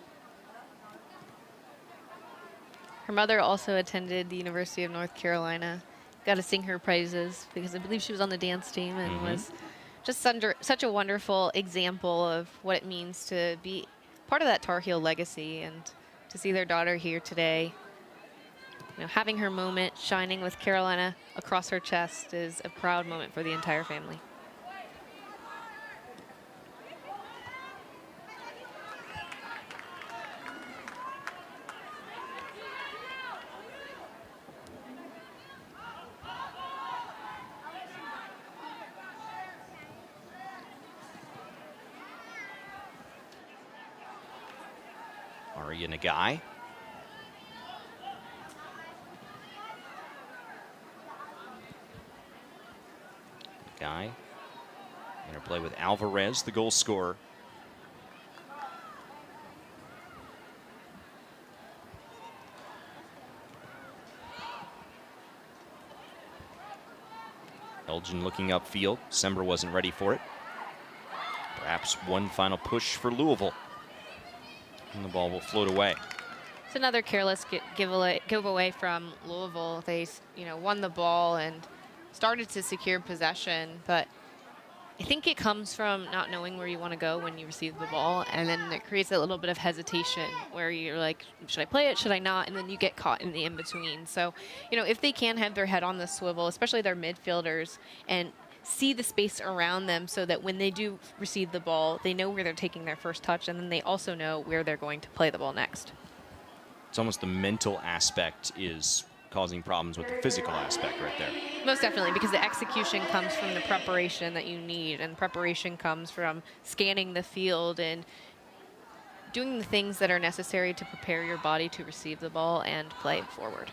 Her mother also attended the University of North Carolina. Got to sing her praises because I believe she was on the dance team and was just such a wonderful example of what it means to be part of that Tar Heel legacy, and to see their daughter here today, you know, having her moment, shining with Carolina across her chest, is a proud moment for the entire family. Aria Nagai. Nagai. Interplay with Alvarez, the goal scorer. Elgin looking upfield. Sember wasn't ready for it. Perhaps one final push for Louisville. And the ball will float away. It's another careless giveaway from Louisville. They, won the ball and started to secure possession, but I think it comes from not knowing where you want to go when you receive the ball, and then it creates a little bit of hesitation where you're like, should I play it, should I not? And then you get caught in the in-between. So, if they can have their head on the swivel, especially their midfielders, and see the space around them so that when they do receive the ball, they know where they're taking their first touch, and then they also know where they're going to play the ball next. It's almost the mental aspect is causing problems with the physical aspect right there. Most definitely, because the execution comes from the preparation that you need, and preparation comes from scanning the field and doing the things that are necessary to prepare your body to receive the ball and play forward.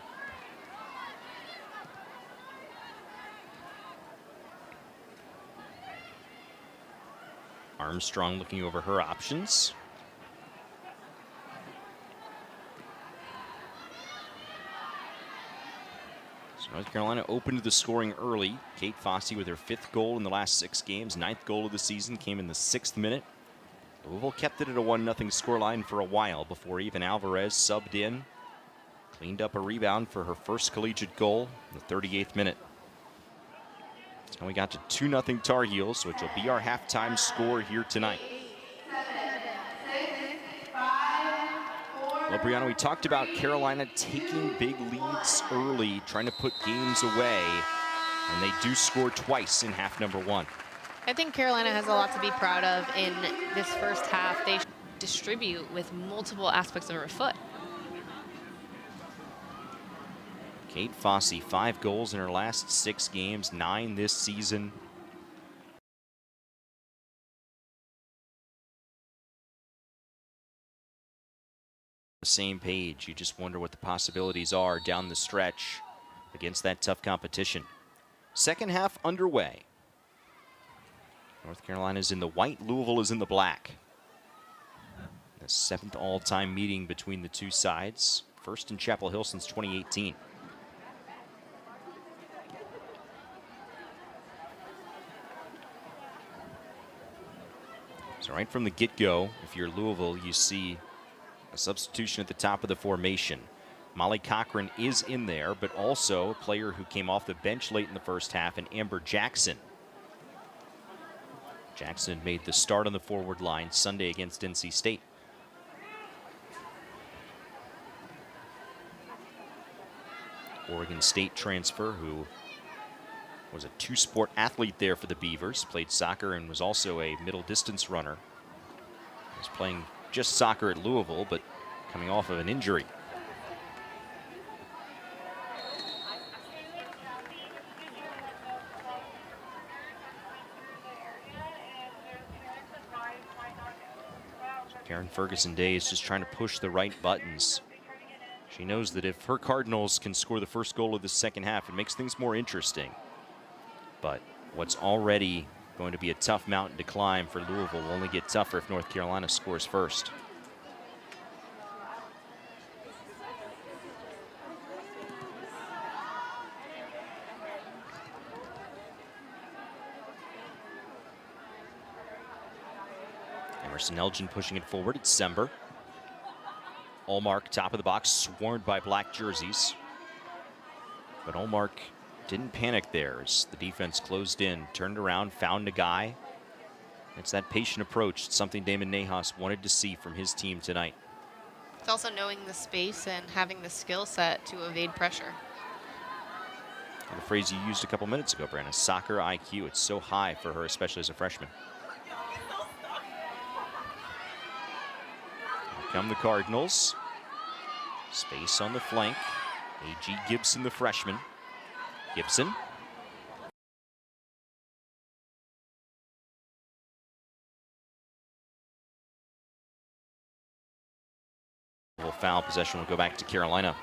Armstrong looking over her options. So North Carolina opened the scoring early. Kate Fossey with her 5th goal in the last 6 games. 9th goal of the season came in the 6th minute. Louisville kept it at a 1-0 scoreline for a while before even Alvarez subbed in. Cleaned up a rebound for her first collegiate goal in the 38th minute. So we got to 2-0 Tar Heels, which will be our halftime score here tonight. Well, Brianna, we talked about Carolina taking big leads early, trying to put games away, and they do score twice in half number 1. I think Carolina has a lot to be proud of in this first half. They distribute with multiple aspects of her foot. Kate Fossey, 5 goals in her last 6 games, 9 this season. The same page, you just wonder what the possibilities are down the stretch against that tough competition. Second half underway. North Carolina's in the white, Louisville is in the black. The 7th all-time meeting between the two sides. First in Chapel Hill since 2018. So right from the get-go, if you're Louisville, you see A substitution at the top of the formation. Molly Cochran is in there, but also a player who came off the bench late in the first half, and Amber Jackson. Jackson made the start on the forward line Sunday against NC State. Oregon State transfer who was a two-sport athlete there for the Beavers, played soccer and was also a middle distance runner. Was playing just soccer at Louisville, but coming off of an injury. Karen Ferguson-Day is just trying to push the right buttons. She knows that if her Cardinals can score the first goal of the second half, it makes things more interesting. But what's already going to be a tough mountain to climb for Louisville will only get tougher if North Carolina scores first. Emerson Elgin pushing it forward. It's Sember. Allmark, top of the box, swarmed by black jerseys. But Allmark didn't panic there as the defense closed in, turned around, found a guy. It's that patient approach, something Damon Nahas wanted to see from his team tonight. It's also knowing the space and having the skill set to evade pressure. And the phrase you used a couple minutes ago, Brandon, soccer IQ. It's so high for her, especially as a freshman. Come the Cardinals. Space on the flank. A.G. Gibson, the freshman. Gibson. Little foul, possession will go back to Carolina.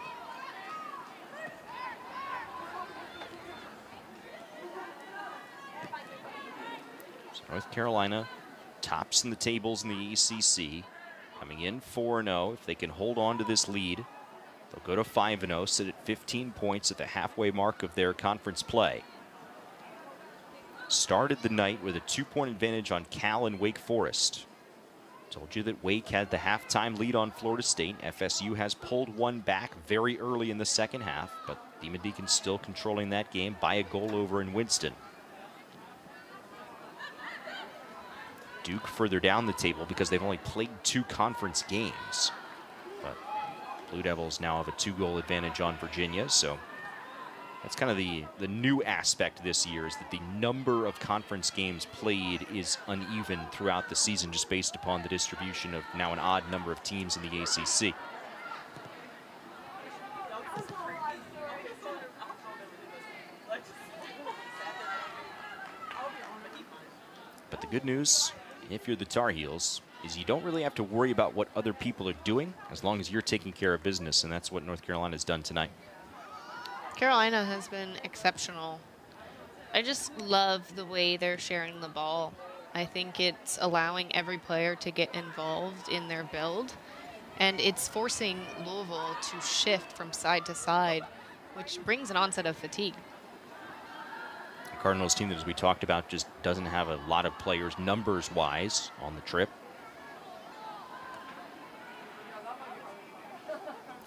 So North Carolina tops in the tables in the ACC. Coming in 4-0. If they can hold on to this lead, they'll go to 5-0, sit at 15 points at the halfway mark of their conference play. Started the night with a 2-point advantage on Cal and Wake Forest. Told you that Wake had the halftime lead on Florida State. FSU has pulled one back very early in the second half, but Demon Deacons still controlling that game by a goal over in Winston. Duke further down the table because they've only played 2 conference games. But Blue Devils now have a 2-goal advantage on Virginia, so that's kind of the new aspect this year, is that the number of conference games played is uneven throughout the season just based upon the distribution of now an odd number of teams in the ACC. But the good news, if you're the Tar Heels, is you don't really have to worry about what other people are doing as long as you're taking care of business, and that's what North Carolina has done tonight. Carolina has been exceptional. I just love the way they're sharing the ball. I think it's allowing every player to get involved in their build, and it's forcing Louisville to shift from side to side, which brings an onset of fatigue. Cardinals team that, as we talked about, just doesn't have a lot of players numbers-wise on the trip.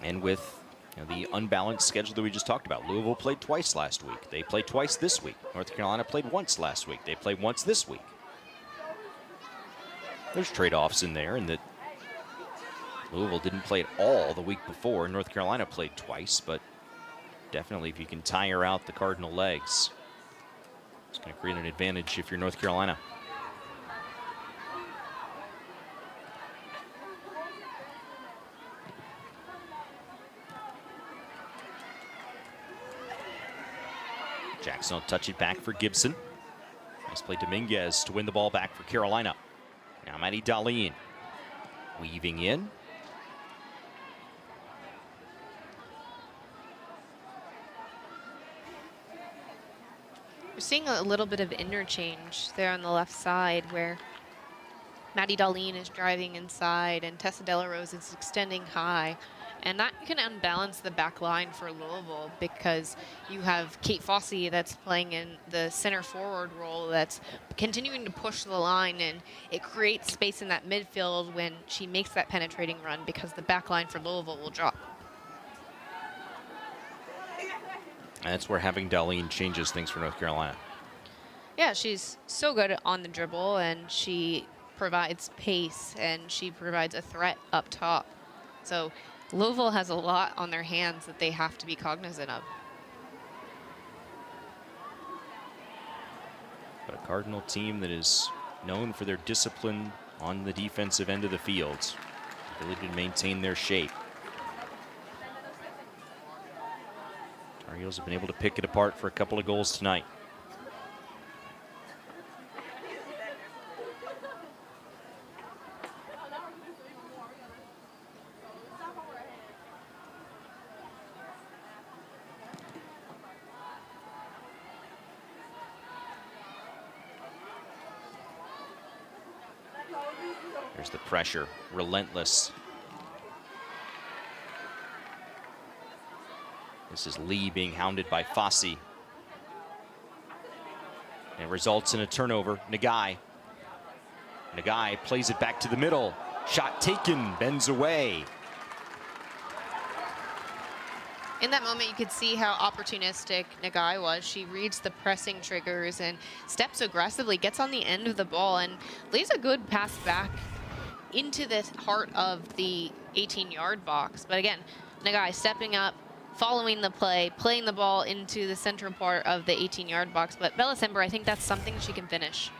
And with the unbalanced schedule that we just talked about, Louisville played twice last week. They played twice this week. North Carolina played once last week. They played once this week. There's trade-offs in there, and that Louisville didn't play at all the week before. North Carolina played twice, but definitely if you can tire out the Cardinal legs, it's going to create an advantage if you're North Carolina. Jackson will touch it back for Gibson. Nice play, Dominguez, to win the ball back for Carolina. Now Maddie Darlene weaving in. We're seeing a little bit of interchange there on the left side where Maddie Darlene is driving inside, and Tessa Delarose is extending high. And that can unbalance the back line for Louisville, because you have Kate Fossey that's playing in the center forward role that's continuing to push the line, and it creates space in that midfield when she makes that penetrating run, because the back line for Louisville will drop. That's where having Darlene changes things for North Carolina. Yeah, she's so good on the dribble, and she provides pace, and she provides a threat up top. So Louisville has a lot on their hands that they have to be cognizant of. But a Cardinal team that is known for their discipline on the defensive end of the field, ability to maintain their shape. Tar Heels have been able to pick it apart for a couple of goals tonight. There's the pressure, relentless. This is Lee being hounded by Fossey. And it results in a turnover. Nagai plays it back to the middle. Shot taken, bends away. In that moment, you could see how opportunistic Nagai was. She reads the pressing triggers and steps aggressively, gets on the end of the ball, and leaves a good pass back into the heart of the 18-yard box. But again, Nagai stepping up, following the play, playing the ball into the central part of the 18-yard box. But Bella Sember, I think that's something she can finish.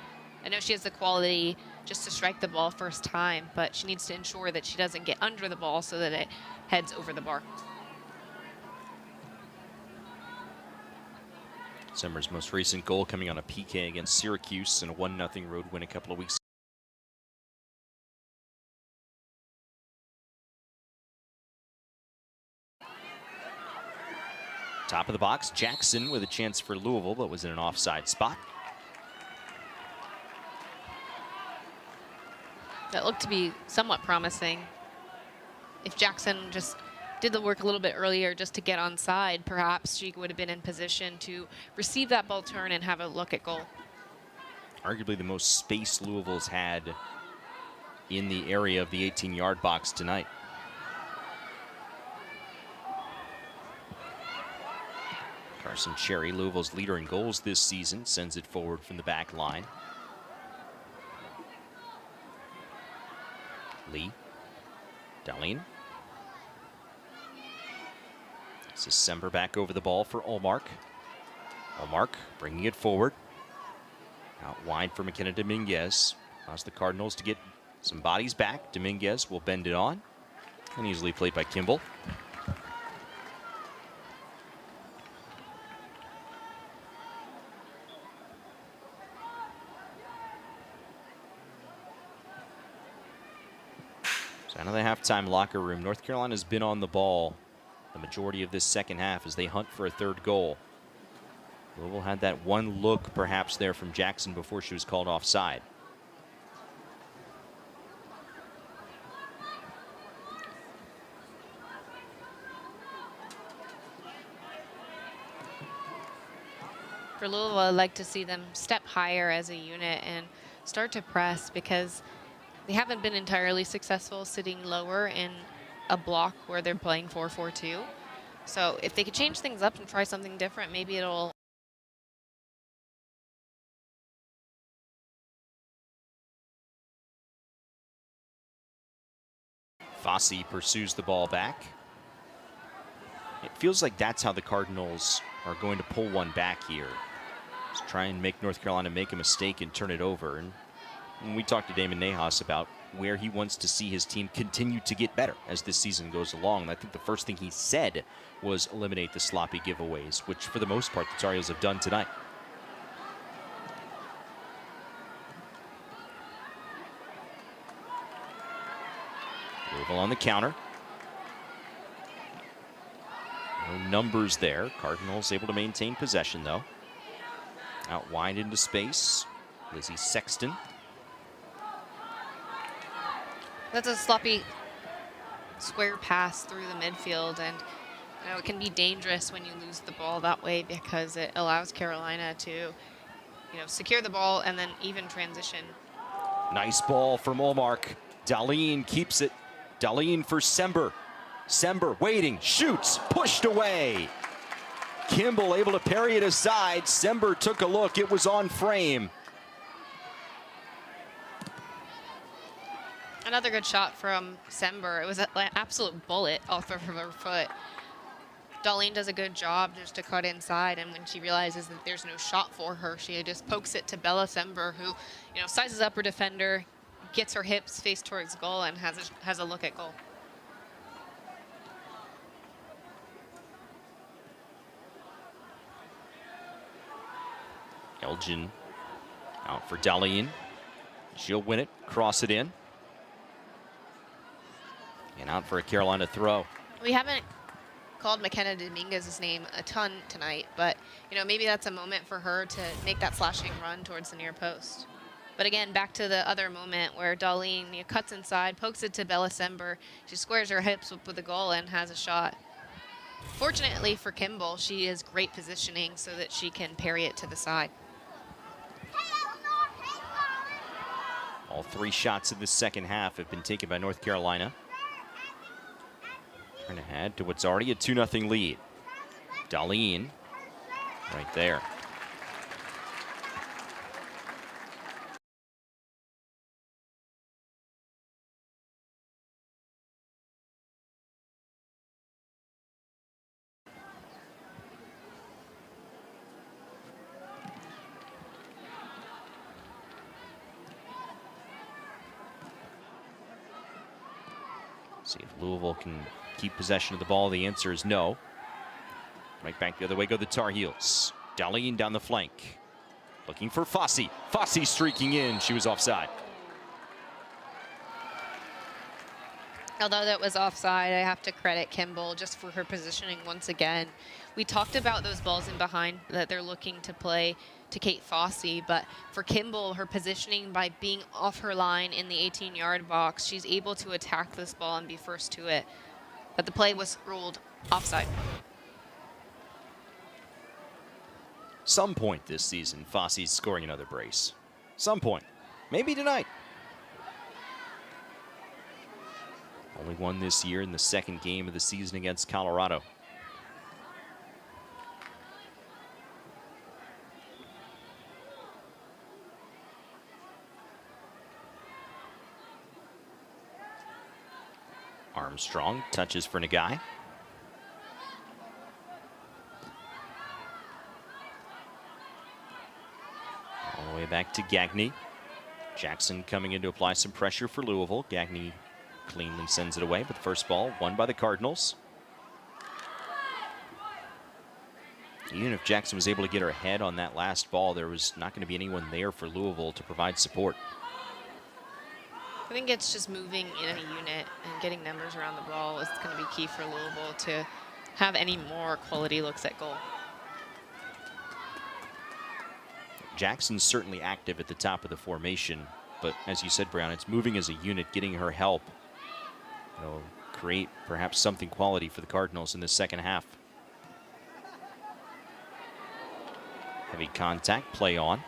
I know she has the quality just to strike the ball first time, but she needs to ensure that she doesn't get under the ball so that it heads over the bar. Sember's most recent goal coming on a PK against Syracuse in a 1-0 road win a couple of weeks. Top of the box, Jackson with a chance for Louisville, but was in an offside spot. That looked to be somewhat promising. If Jackson just did the work a little bit earlier just to get onside, perhaps she would have been in position to receive that ball turn and have a look at goal. Arguably the most space Louisville's had in the area of the 18-yard box tonight. Carson Cherry, Louisville's leader in goals this season, sends it forward from the back line. Lee. Darlene. This is Sember back over the ball for Olmark. Olmark bringing it forward. Out wide for McKenna Dominguez. Allows the Cardinals to get some bodies back. Dominguez will bend it on. And easily played by Kimball. So out of the halftime locker room, North Carolina's been on the ball the majority of this second half as they hunt for a third goal. Louisville had that one look perhaps there from Jackson before she was called offside. For Louisville, I'd like to see them step higher as a unit and start to press, because they haven't been entirely successful sitting lower in a block where they're playing 4-4-2. So if they could change things up and try something different, maybe it'll... Fossey pursues the ball back. It feels like that's how the Cardinals are going to pull one back here. Just try and make North Carolina make a mistake and turn it over. And when we talked to Damon Nahas about where he wants to see his team continue to get better as this season goes along, I think the first thing he said was eliminate the sloppy giveaways, which for the most part the Tar Heels have done tonight. Louisville on the counter. No numbers there. Cardinals able to maintain possession though. Out wide into space. Lizzie Sexton. That's a sloppy square pass through the midfield, and you know, it can be dangerous when you lose the ball that way because it allows Carolina to, you know, secure the ball and then even transition. Nice ball from Olmark. Darlene keeps it. Darlene for Sember. Sember waiting, shoots, pushed away. Kimball able to parry it aside. Sember took a look, it was on frame. Another good shot from Sember. It was an absolute bullet off of her foot. Darlene does a good job just to cut inside, and when she realizes that there's no shot for her, she just pokes it to Bella Sember, who, you know, sizes up her defender, gets her hips face towards goal, and has a look at goal. Elgin out for Darlene. She'll win it, cross it in. And out for a Carolina throw. We haven't called McKenna Dominguez's name a ton tonight, but you know, maybe that's a moment for her to make that slashing run towards the near post. But again, back to the other moment where Darlene, you know, cuts inside, pokes it to Bella Sember. She squares her hips up with a goal and has a shot. Fortunately for Kimball, she has great positioning so that she can parry it to the side. All 3 shots in the second half have been taken by North Carolina. Turn ahead to what's already a 2-0 lead. Darlene right there. See if Louisville can keep possession of the ball. The answer is no. Right back the other way go the Tar Heels. Darlene down the flank. Looking for Fossey. Fossey streaking in. She was offside. Although that was offside, I have to credit Kimball just for her positioning once again. We talked about those balls in behind that they're looking to play to Kate Fossey, but for Kimball, her positioning by being off her line in the 18-yard box, she's able to attack this ball and be first to it. But the play was ruled offside. Some point this season, Fossey's scoring another brace. Some point. Maybe tonight. Only one this year in the second game of the season against Colorado. Armstrong touches for Nagai. All the way back to Gagne. Jackson coming in to apply some pressure for Louisville. Gagne cleanly sends it away, but the first ball won by the Cardinals. Even if Jackson was able to get her head on that last ball, there was not going to be anyone there for Louisville to provide support. I think it's just moving in a unit and getting numbers around the ball is going to be key for Louisville to have any more quality looks at goal. Jackson's certainly active at the top of the formation, but as you said, Brown, it's moving as a unit, getting her help. It'll create perhaps something quality for the Cardinals in the second half. Heavy contact, play on.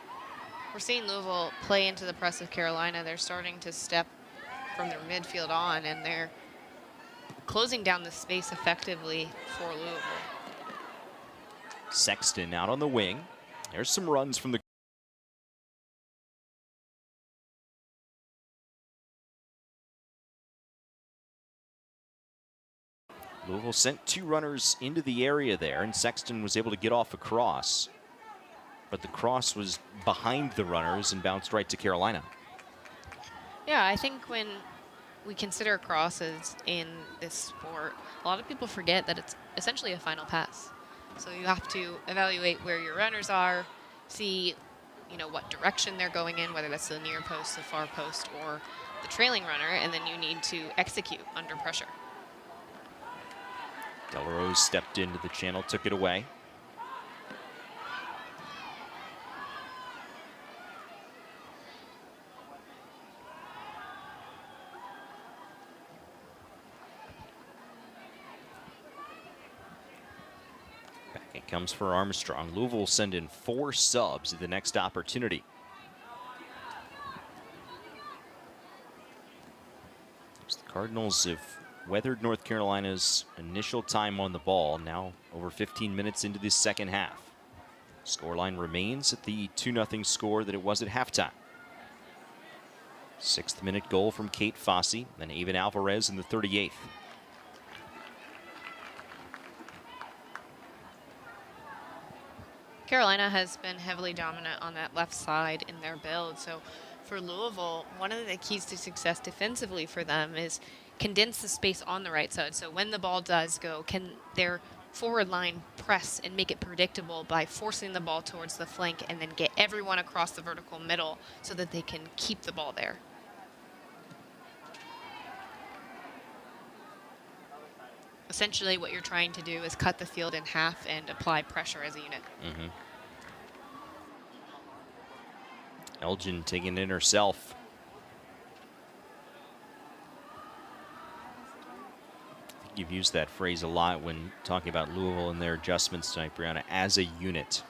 We're seeing Louisville play into the press of Carolina. They're starting to step from their midfield on, and they're closing down the space effectively for Louisville. Sexton out on the wing. There's some runs from the Louisville sent 2 runners into the area there, and Sexton was able to get off a cross. But the cross was behind the runners and bounced right to Carolina. Yeah, I think when we consider crosses in this sport, a lot of people forget that it's essentially a final pass. So you have to evaluate where your runners are, see, you know, what direction they're going in, whether that's the near post, the far post, or the trailing runner, and then you need to execute under pressure. Delarose stepped into the channel, took it away. comes for Armstrong. Louisville will send in 4 subs at the next opportunity. The Cardinals have weathered North Carolina's initial time on the ball, now over 15 minutes into the second half. Scoreline remains at the 2-0 score that it was at halftime. 6th minute goal from Kate Fossey, then Avon Alvarez in the 38th. Carolina has been heavily dominant on that left side in their build. So for Louisville, one of the keys to success defensively for them is condense the space on the right side. So when the ball does go, can their forward line press and make it predictable by forcing the ball towards the flank and then get everyone across the vertical middle so that they can keep the ball there. Essentially what you're trying to do is cut the field in half and apply pressure as a unit. Elgin taking it in herself. I think you've used that phrase a lot when talking about Louisville and their adjustments tonight, Brianna, as a unit.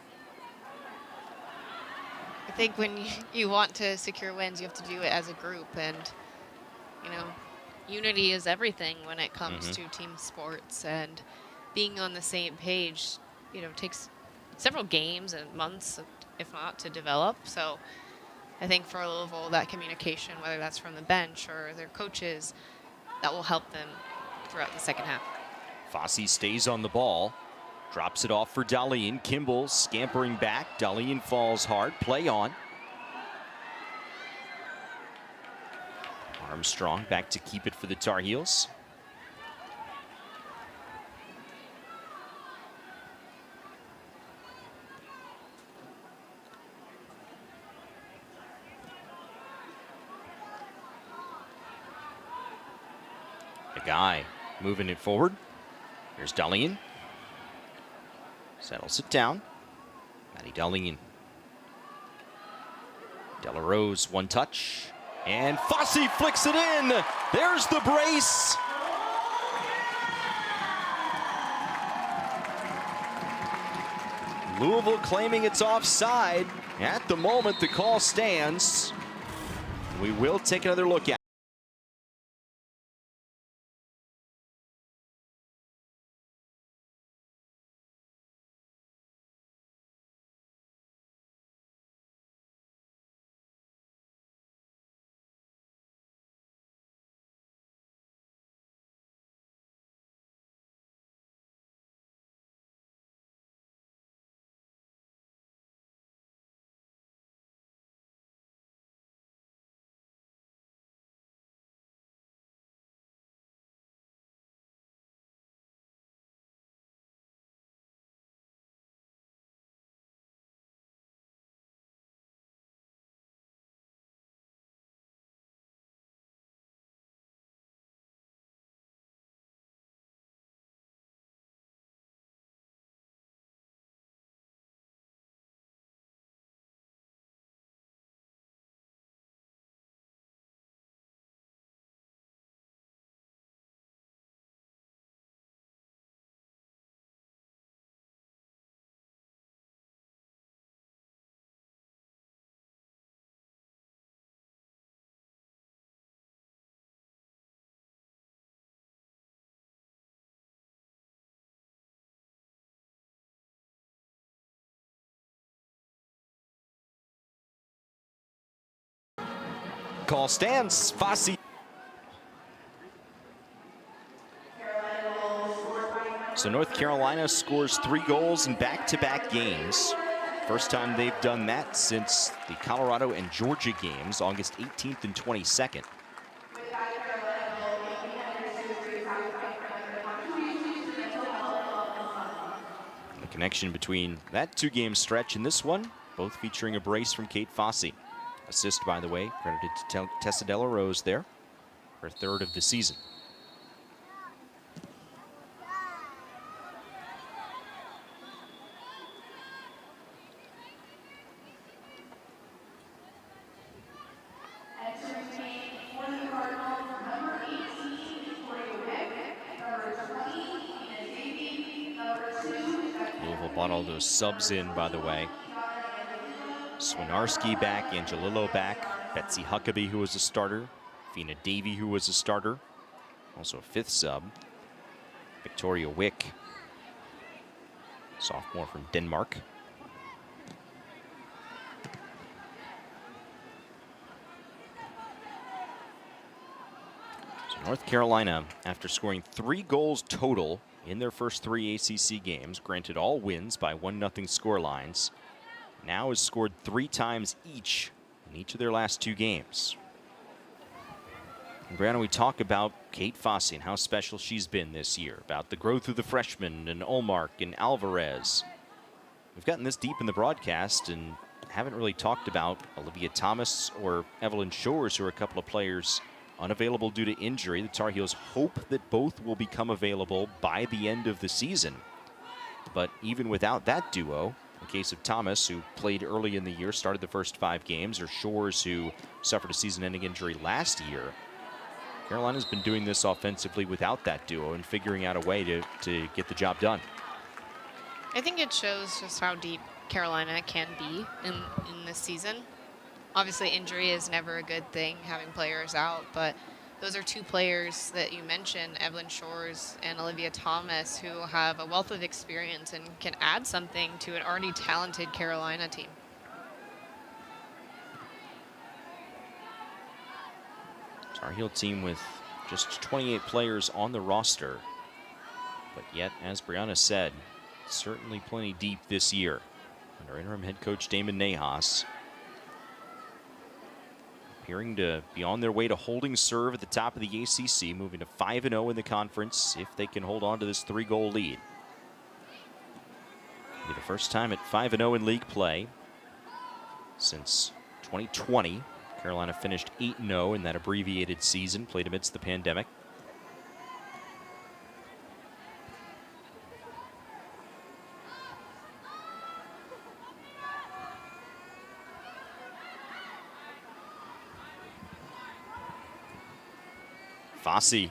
I think when you want to secure wins, you have to do it as a group. And, you know, unity is everything when it comes to team sports, and being on the same page, you know, takes several games and months, if not, to develop. So I think for Louisville, that communication, whether that's from the bench or their coaches, that will help them throughout the second half. Fossey stays on the ball, drops it off for Darlene. Kimball scampering back. Darlene falls hard. Play on. Armstrong back to keep it for the Tar Heels. The guy moving it forward. Here's Darlene. Settles it down. Maddie Darlene. Della Rose, one touch. And Fossey flicks it in. There's the brace. Louisville claiming it's offside. At the moment, the call stands. We will take another look at it. Call stands. Fossey. So North Carolina scores 3 goals in back-to-back games. First time they've done that since the Colorado and Georgia games, August 18th and 22nd. The connection between that 2-game stretch and this one, both featuring a brace from Kate Fossey. Assist, by the way, credited to Tessa Della Rose there, her 3rd of the season. brought all those subs in, by the way. Swinarski back, Angelillo back, Betsy Huckabee, who was a starter, Fina Davey, who was a starter, also a 5th sub, Victoria Wick, sophomore from Denmark. So North Carolina, after scoring 3 goals total in their first 3 ACC games, granted all wins by 1-0 score lines, now has scored 3 times each in each of their last 2 games. And Brianna, we talk about Kate Fossey and how special she's been this year, about the growth of the freshmen and Olmark and Alvarez. We've gotten this deep in the broadcast and haven't really talked about Olivia Thomas or Evelyn Shores, who are a couple of players unavailable due to injury. The Tar Heels hope that both will become available by the end of the season. But even without that duo, in the case of Thomas, who played early in the year, started the first 5 games, or Shores, who suffered a season-ending injury last year, Carolina's been doing this offensively without that duo and figuring out a way to get the job done. I think it shows just how deep Carolina can be in this season. Obviously, injury is never a good thing, having players out, but those are 2 players that you mentioned, Evelyn Shores and Olivia Thomas, who have a wealth of experience and can add something to an already talented Carolina team. Tar Heel team with just 28 players on the roster, but yet, as Brianna said, certainly plenty deep this year under interim head coach Damon Nahas, appearing to be on their way to holding serve at the top of the ACC, moving to 5-0 in the conference if they can hold on to this 3-goal lead. It'll be the first time at 5-0 in league play since 2020. Carolina finished 8-0 in that abbreviated season, played amidst the pandemic. Fossey.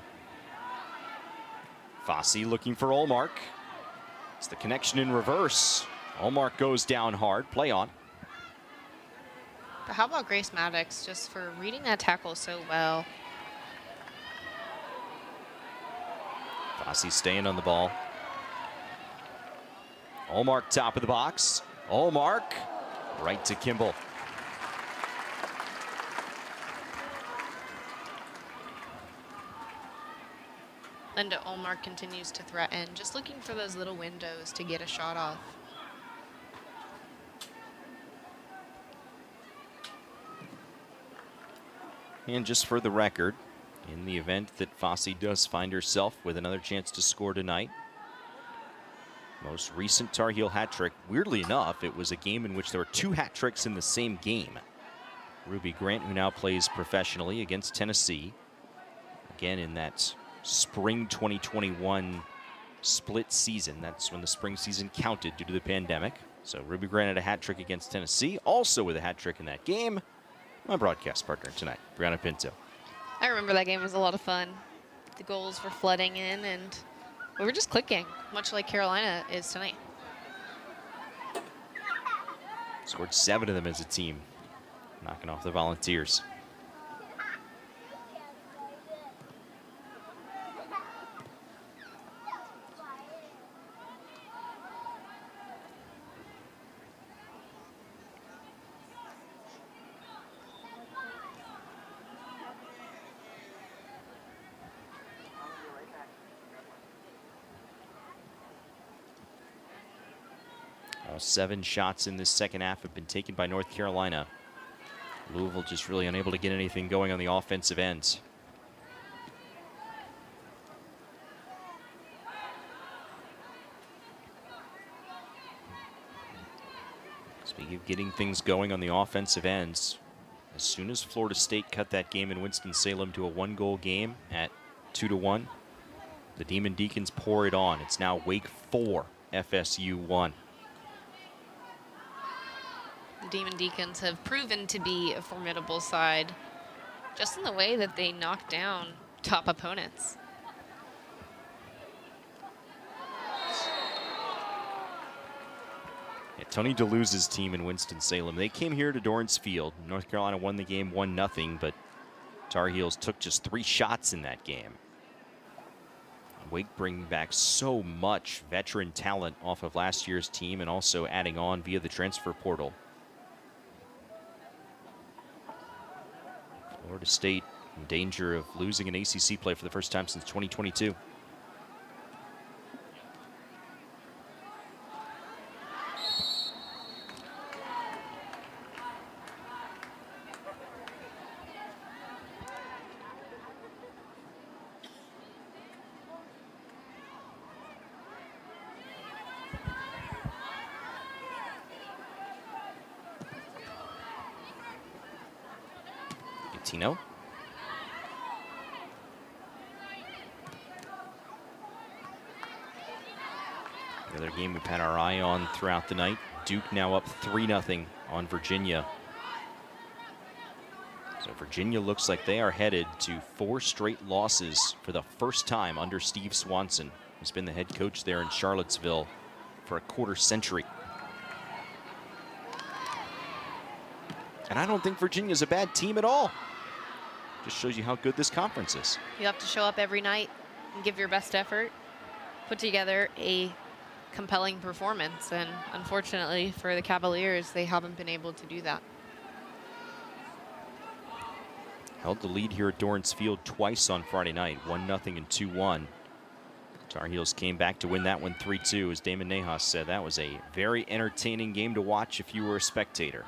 Fossey looking for Olmark. It's the connection in reverse. Olmark goes down hard. Play on. But how about Grace Maddox, just for reading that tackle so well? Fossey staying on the ball. Olmark top of the box. Olmark right to Kimball. Linda Olmark continues to threaten, just looking for those little windows to get a shot off. And just for the record, in the event that Fossey does find herself with another chance to score tonight, most recent Tar Heel hat trick, weirdly enough, it was a game in which there were 2 hat tricks in the same game. Ruby Grant, who now plays professionally against Tennessee, again in that spring 2021 split season. That's when the spring season counted due to the pandemic. So Ruby Grant had a hat trick against Tennessee, also with a hat trick in that game. My broadcast partner tonight, Brianna Pinto. I remember that game was a lot of fun. The goals were flooding in, and we were just clicking, much like Carolina is tonight. Scored 7 of them as a team, knocking off the Volunteers. All 7 shots in this second half have been taken by North Carolina. Louisville just really unable to get anything going on the offensive ends. Speaking of getting things going on the offensive ends, as soon as Florida State cut that game in Winston-Salem to a 1-goal game at 2-1, the Demon Deacons pour it on. It's now Wake 4, FSU 1. The Demon Deacons have proven to be a formidable side, just in the way that they knock down top opponents. Tony DeLuse's team in Winston-Salem, they came here to Dorrance Field. North Carolina won the game 1-0, but Tar Heels took just 3 shots in that game. Wake bringing back so much veteran talent off of last year's team and also adding on via the transfer portal. Florida State in danger of losing an ACC play for the first time since 2022. Tino. Another game we've had our eye on throughout the night. Duke now up 3-0 on Virginia. So Virginia looks like they are headed to 4 straight losses for the first time under Steve Swanson, who's been the head coach there in Charlottesville for a quarter century. And I don't think Virginia's a bad team at all. Just shows you how good this conference is. You have to show up every night and give your best effort, put together a compelling performance, and unfortunately for the Cavaliers, they haven't been able to do that. Held the lead here at Dorrance Field twice on Friday night, 1-0 and 2-1. Tar Heels came back to win that one 3-2. As Damon Nahas said, that was a very entertaining game to watch if you were a spectator.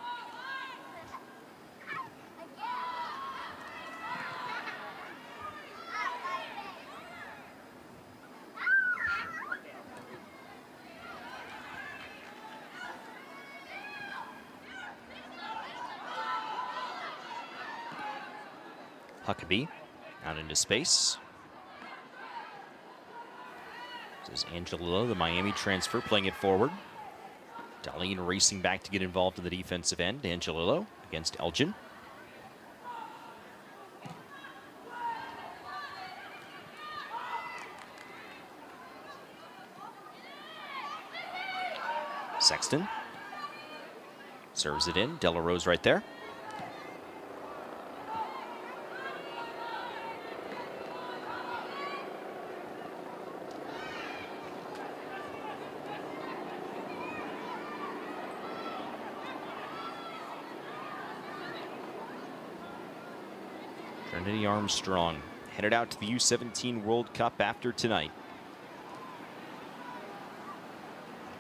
Huckabee out into space. This is Angelillo, the Miami transfer, playing it forward. Darlene racing back to get involved in the defensive end. Angelillo against Elgin. Sexton serves it in. Delarose right there. Trinity Armstrong headed out to the U17 World Cup after tonight.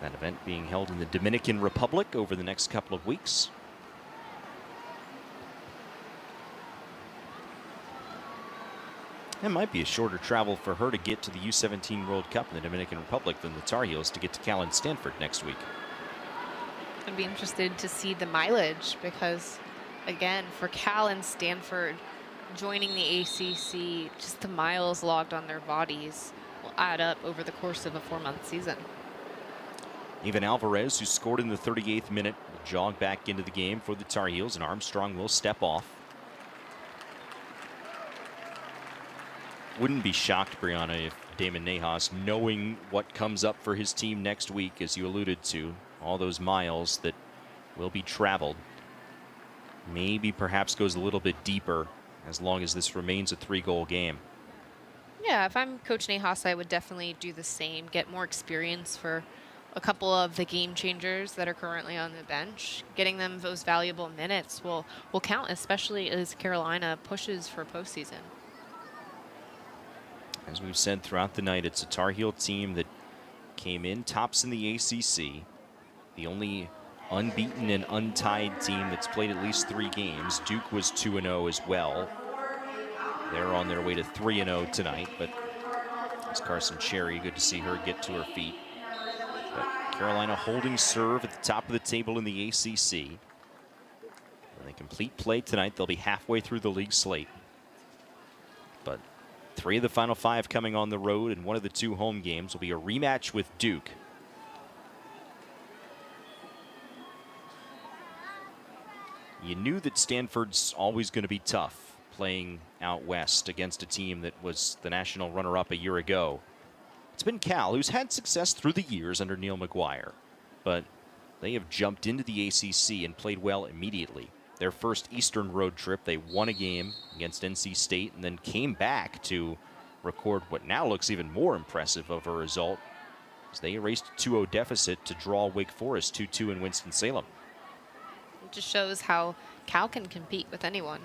That event being held in the Dominican Republic over the next couple of weeks. It might be a shorter travel for her to get to the U17 World Cup in the Dominican Republic than the Tar Heels to get to Cal and Stanford next week. I'd be interested to see the mileage because, again, for Cal and Stanford, joining the ACC, just the miles logged on their bodies will add up over the course of a 4-month season. Even Alvarez, who scored in the 38th minute, will jog back into the game for the Tar Heels, and Armstrong will step off. Wouldn't be shocked, Brianna, if Damon Nahas, knowing what comes up for his team next week, as you alluded to, all those miles that will be traveled, maybe perhaps goes a little bit deeper as long as this remains a 3-goal game. Yeah, if I'm Coach Nahas, I would definitely do the same, get more experience for a couple of the game changers that are currently on the bench. Getting them those valuable minutes will count, especially as Carolina pushes for postseason. As we've said throughout the night, it's a Tar Heel team that came in tops in the ACC. The only unbeaten and untied team that's played at least 3 games. Duke was 2-0 as well. They're on their way to 3-0 tonight, but it's Carson Cherry. Good to see her get to her feet. But Carolina holding serve at the top of the table in the ACC. When they complete play tonight, they'll be halfway through the league slate. But 3 of the final 5 coming on the road, and 1 of the 2 home games will be a rematch with Duke. You knew that Stanford's always going to be tough playing out west against a team that was the national runner-up a year ago. It's been Cal, who's had success through the years under Neil McGuire. But they have jumped into the ACC and played well immediately. Their first Eastern road trip, they won a game against NC State and then came back to record what now looks even more impressive of a result as they erased a 2-0 deficit to draw Wake Forest 2-2 in Winston-Salem. It just shows how Cal can compete with anyone.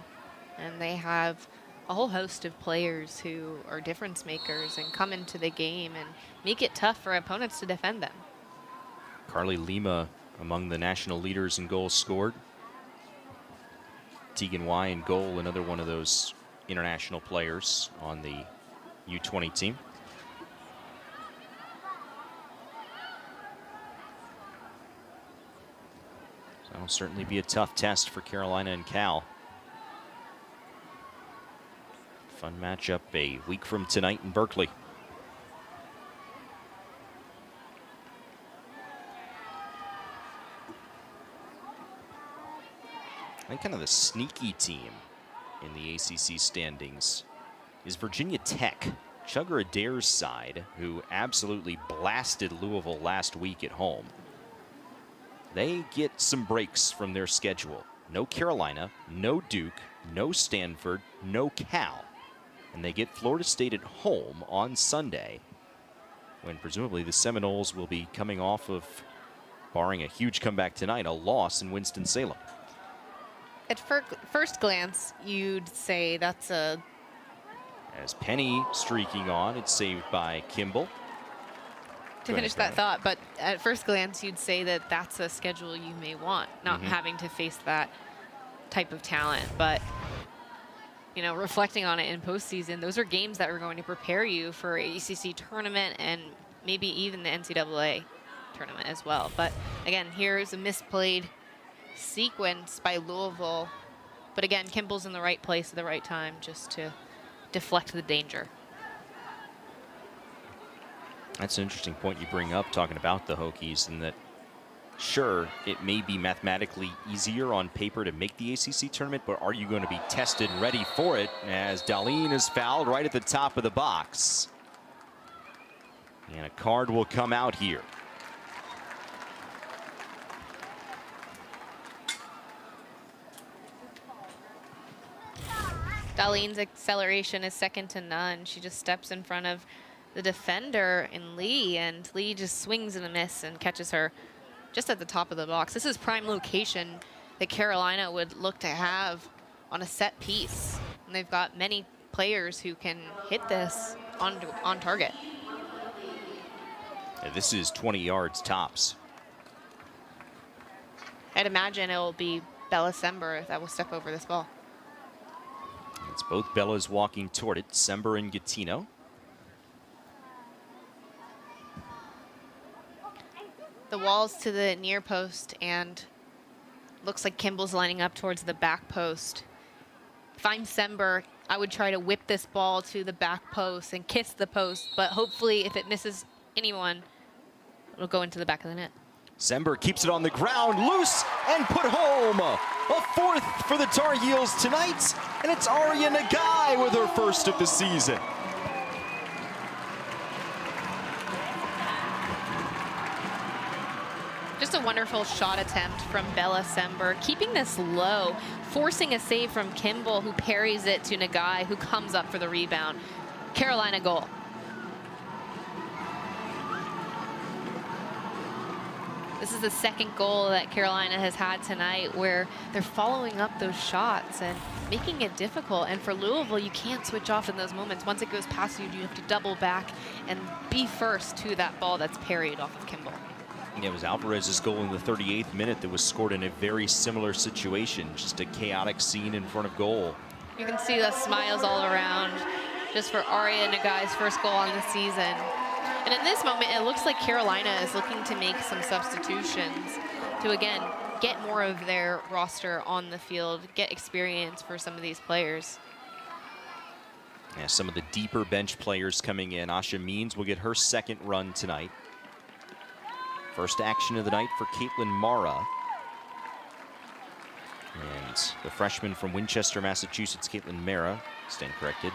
And they have a whole host of players who are difference makers and come into the game and make it tough for opponents to defend them. Carly Lima among the national leaders in goals scored. Tegan Y in goal, another one of those international players on the U20 team. So that'll certainly be a tough test for Carolina and Cal. Fun matchup a week from tonight in Berkeley. I think kind of the sneaky team in the ACC standings is Virginia Tech, Chugger Adair's side, who absolutely blasted Louisville last week at home. They get some breaks from their schedule. No Carolina, no Duke, no Stanford, no Cal. And they get Florida State at home on Sunday, when presumably the Seminoles will be coming off of, barring a huge comeback tonight, a loss in Winston-Salem. At first glance, you'd say that's a... As Penny streaking on, it's saved by Kimball. To finish that thought, but at first glance, you'd say that that's a schedule you may want, not having to face that type of talent. But, you know, reflecting on it in postseason, those are games that are going to prepare you for ACC tournament and maybe even the NCAA tournament as well. But again, here's a misplayed sequence by Louisville. But again, Kimball's in the right place at the right time just to deflect the danger. That's an interesting point you bring up, talking about the Hokies, and that sure, it may be mathematically easier on paper to make the ACC tournament, but are you going to be tested and ready for it, as Darlene is fouled right at the top of the box. And a card will come out here. Darlene's acceleration is second to none. She just steps in front of the defender in Lee, and Lee just swings and a miss and catches her just at the top of the box. This is prime location that Carolina would look to have on a set piece. And they've got many players who can hit this on target. Yeah, this is 20 yards tops. I'd imagine it will be Bella Sember that will step over this ball. It's both Bellas walking toward it, Sember and Gattino. The wall's to the near post, and looks like Kimball's lining up towards the back post. If I'm Sember, I would try to whip this ball to the back post and kiss the post, but hopefully if it misses anyone, it'll go into the back of the net. Sember keeps it on the ground, loose, and put home. A fourth for the Tar Heels tonight, and it's Aria Nagai with her first of the season. Just a wonderful shot attempt from Bella Sember, keeping this low, forcing a save from Kimball, who parries it to Nagai, who comes up for the rebound. Carolina goal. This is the second goal that Carolina has had tonight, where they're following up those shots and making it difficult. And for Louisville, you can't switch off in those moments. Once it goes past you, you have to double back and be first to that ball that's parried off of Kimball. It was Alvarez's goal in the 38th minute that was scored in a very similar situation. Just a chaotic scene in front of goal. You can see the smiles all around just for Aria Nagai's first goal on the season. And in this moment, it looks like Carolina is looking to make some substitutions to, again, get more of their roster on the field, get experience for some of these players. Yeah, some of the deeper bench players coming in. Asha Means will get her second run tonight. First action of the night for Caitlin Mara. And the freshman from Winchester, Massachusetts, Caitlin Mara, stand corrected,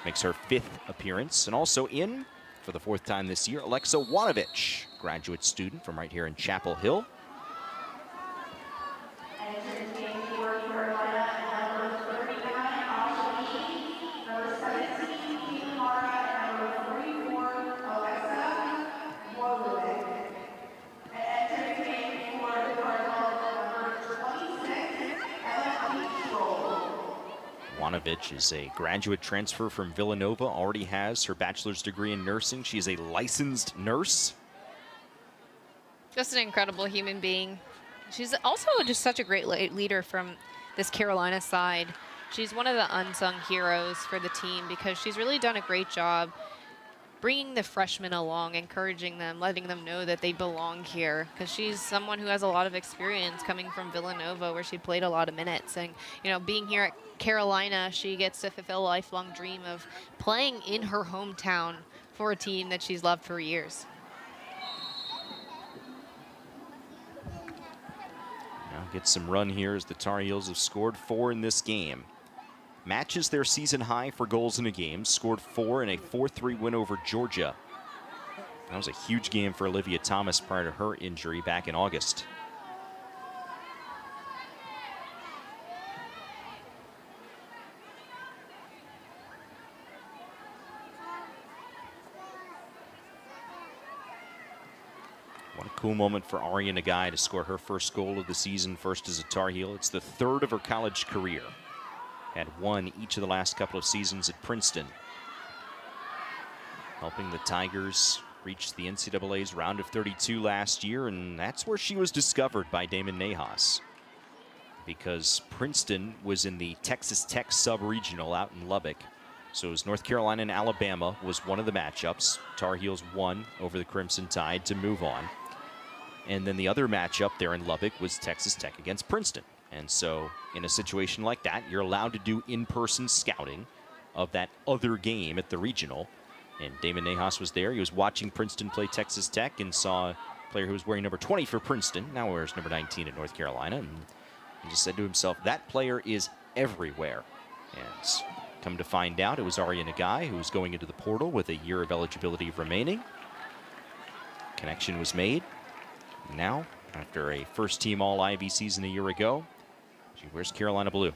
makes her fifth appearance. And also in, for the fourth time this year, Alexa Wanovich, graduate student from right here in Chapel Hill. Ivanovic is a graduate transfer from Villanova, already has her bachelor's degree in nursing. She is a licensed nurse. Just an incredible human being. She's also just such a great leader from this Carolina side. She's one of the unsung heroes for the team because she's really done a great job bringing the freshmen along, encouraging them, letting them know that they belong here, because she's someone who has a lot of experience coming from Villanova, where she played a lot of minutes. And, you know, being here at Carolina, she gets to fulfill a lifelong dream of playing in her hometown for a team that she's loved for years. Now get some run here as the Tar Heels have scored 4 in this game. Matches their season high for goals in a game, scored 4 in a 4-3 win over Georgia. That was a huge game for Olivia Thomas prior to her injury back in August. What a cool moment for Aria Nagai to score her first goal of the season, first as a Tar Heel. It's the 3rd of her college career. Had 1 each of the last couple of seasons at Princeton, helping the Tigers reach the NCAA's round of 32 last year, and that's where she was discovered by Damon Nahas, because Princeton was in the Texas Tech sub-regional out in Lubbock. So it was North Carolina and Alabama was one of the matchups. Tar Heels won over the Crimson Tide to move on. And then the other matchup there in Lubbock was Texas Tech against Princeton. And so in a situation like that, you're allowed to do in-person scouting of that other game at the regional. And Damon Nahas was there. He was watching Princeton play Texas Tech and saw a player who was wearing number 20 for Princeton, now wears number 19 at North Carolina. And he just said to himself, that player is everywhere. And come to find out, it was Aria Nagai who was going into the portal with a year of eligibility remaining. Connection was made. Now, after a first-team All-Ivy season a year ago, she wears Carolina blue.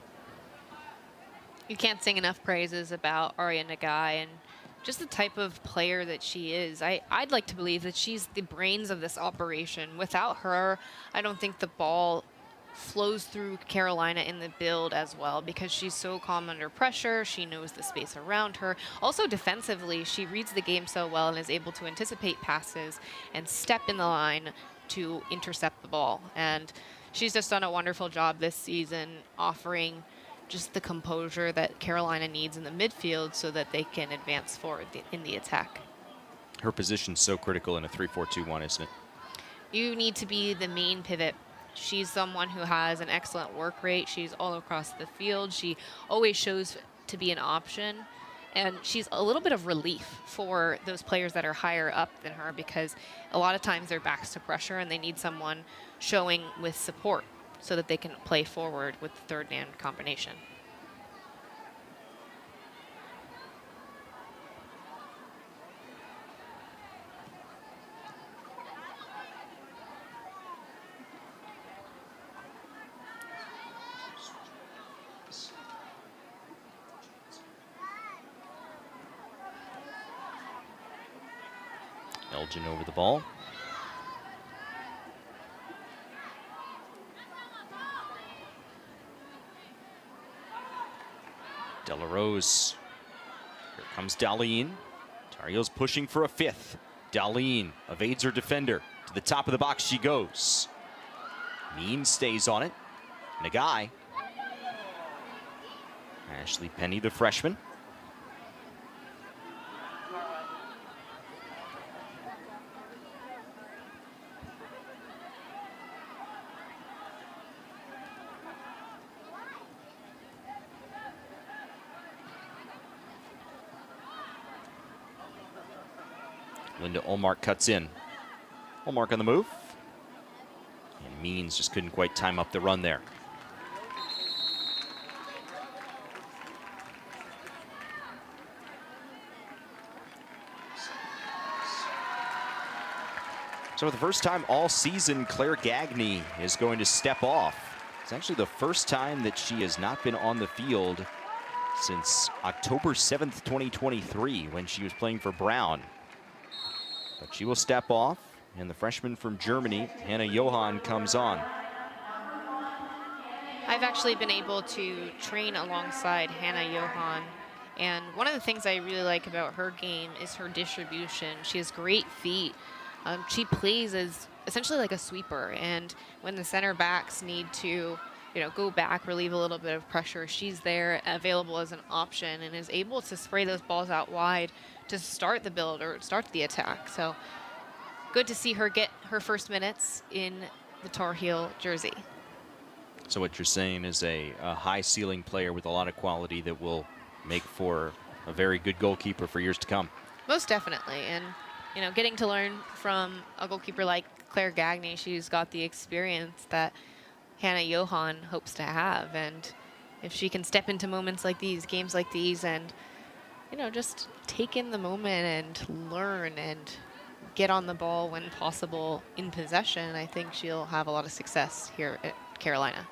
You can't sing enough praises about Aria Nagai and just the type of player that she is. I'd like to believe that she's the brains of this operation. Without her, I don't think the ball flows through Carolina in the build as well, because she's so calm under pressure. She knows the space around her. Also defensively, she reads the game so well and is able to anticipate passes and step in the line to intercept the ball. And she's just done a wonderful job this season, offering just the composure that Carolina needs in the midfield so that they can advance forward in the attack. Her position's so critical in a 3-4-2-1, isn't it? You need to be the main pivot. She's someone who has an excellent work rate. She's all across the field. She always shows to be an option. And she's a little bit of relief for those players that are higher up than her, because a lot of times their backs to pressure and they need someone showing with support so that they can play forward with the third man combination. Elgin over the ball. Delarose. Here comes Darlene. Tar Heels pushing for a 5th. Darlene evades her defender. To the top of the box she goes. Mean stays on it. Nagai. Ashley Penny, the freshman. Linda Olmark cuts in. Olmark on the move. And Means just couldn't quite time up the run there. So for the first time all season, Claire Gagne is going to step off. It's actually the first time that she has not been on the field since October 7th, 2023, when she was playing for Brown. But she will step off, and the freshman from Germany, Hannah Johann, comes on. I've I've actually been able to train alongside Hannah Johan. And one of the things I really like about her game is her distribution. She has great feet. She plays as essentially like a sweeper. And when the center backs need to, go back, relieve a little bit of pressure, she's there available as an option and is able to spray those balls out wide to start the build or start the attack. So good to see her get her first minutes in the Tar Heel jersey. So what you're saying is a high ceiling player with a lot of quality that will make for a very good goalkeeper for years to come. Most definitely. And, getting to learn from a goalkeeper like Claire Gagne, she's got the experience that Hannah Johan hopes to have. And if she can step into moments like these, games like these, and, just take in the moment and learn and get on the ball when possible in possession, I think she'll have a lot of success here at Carolina.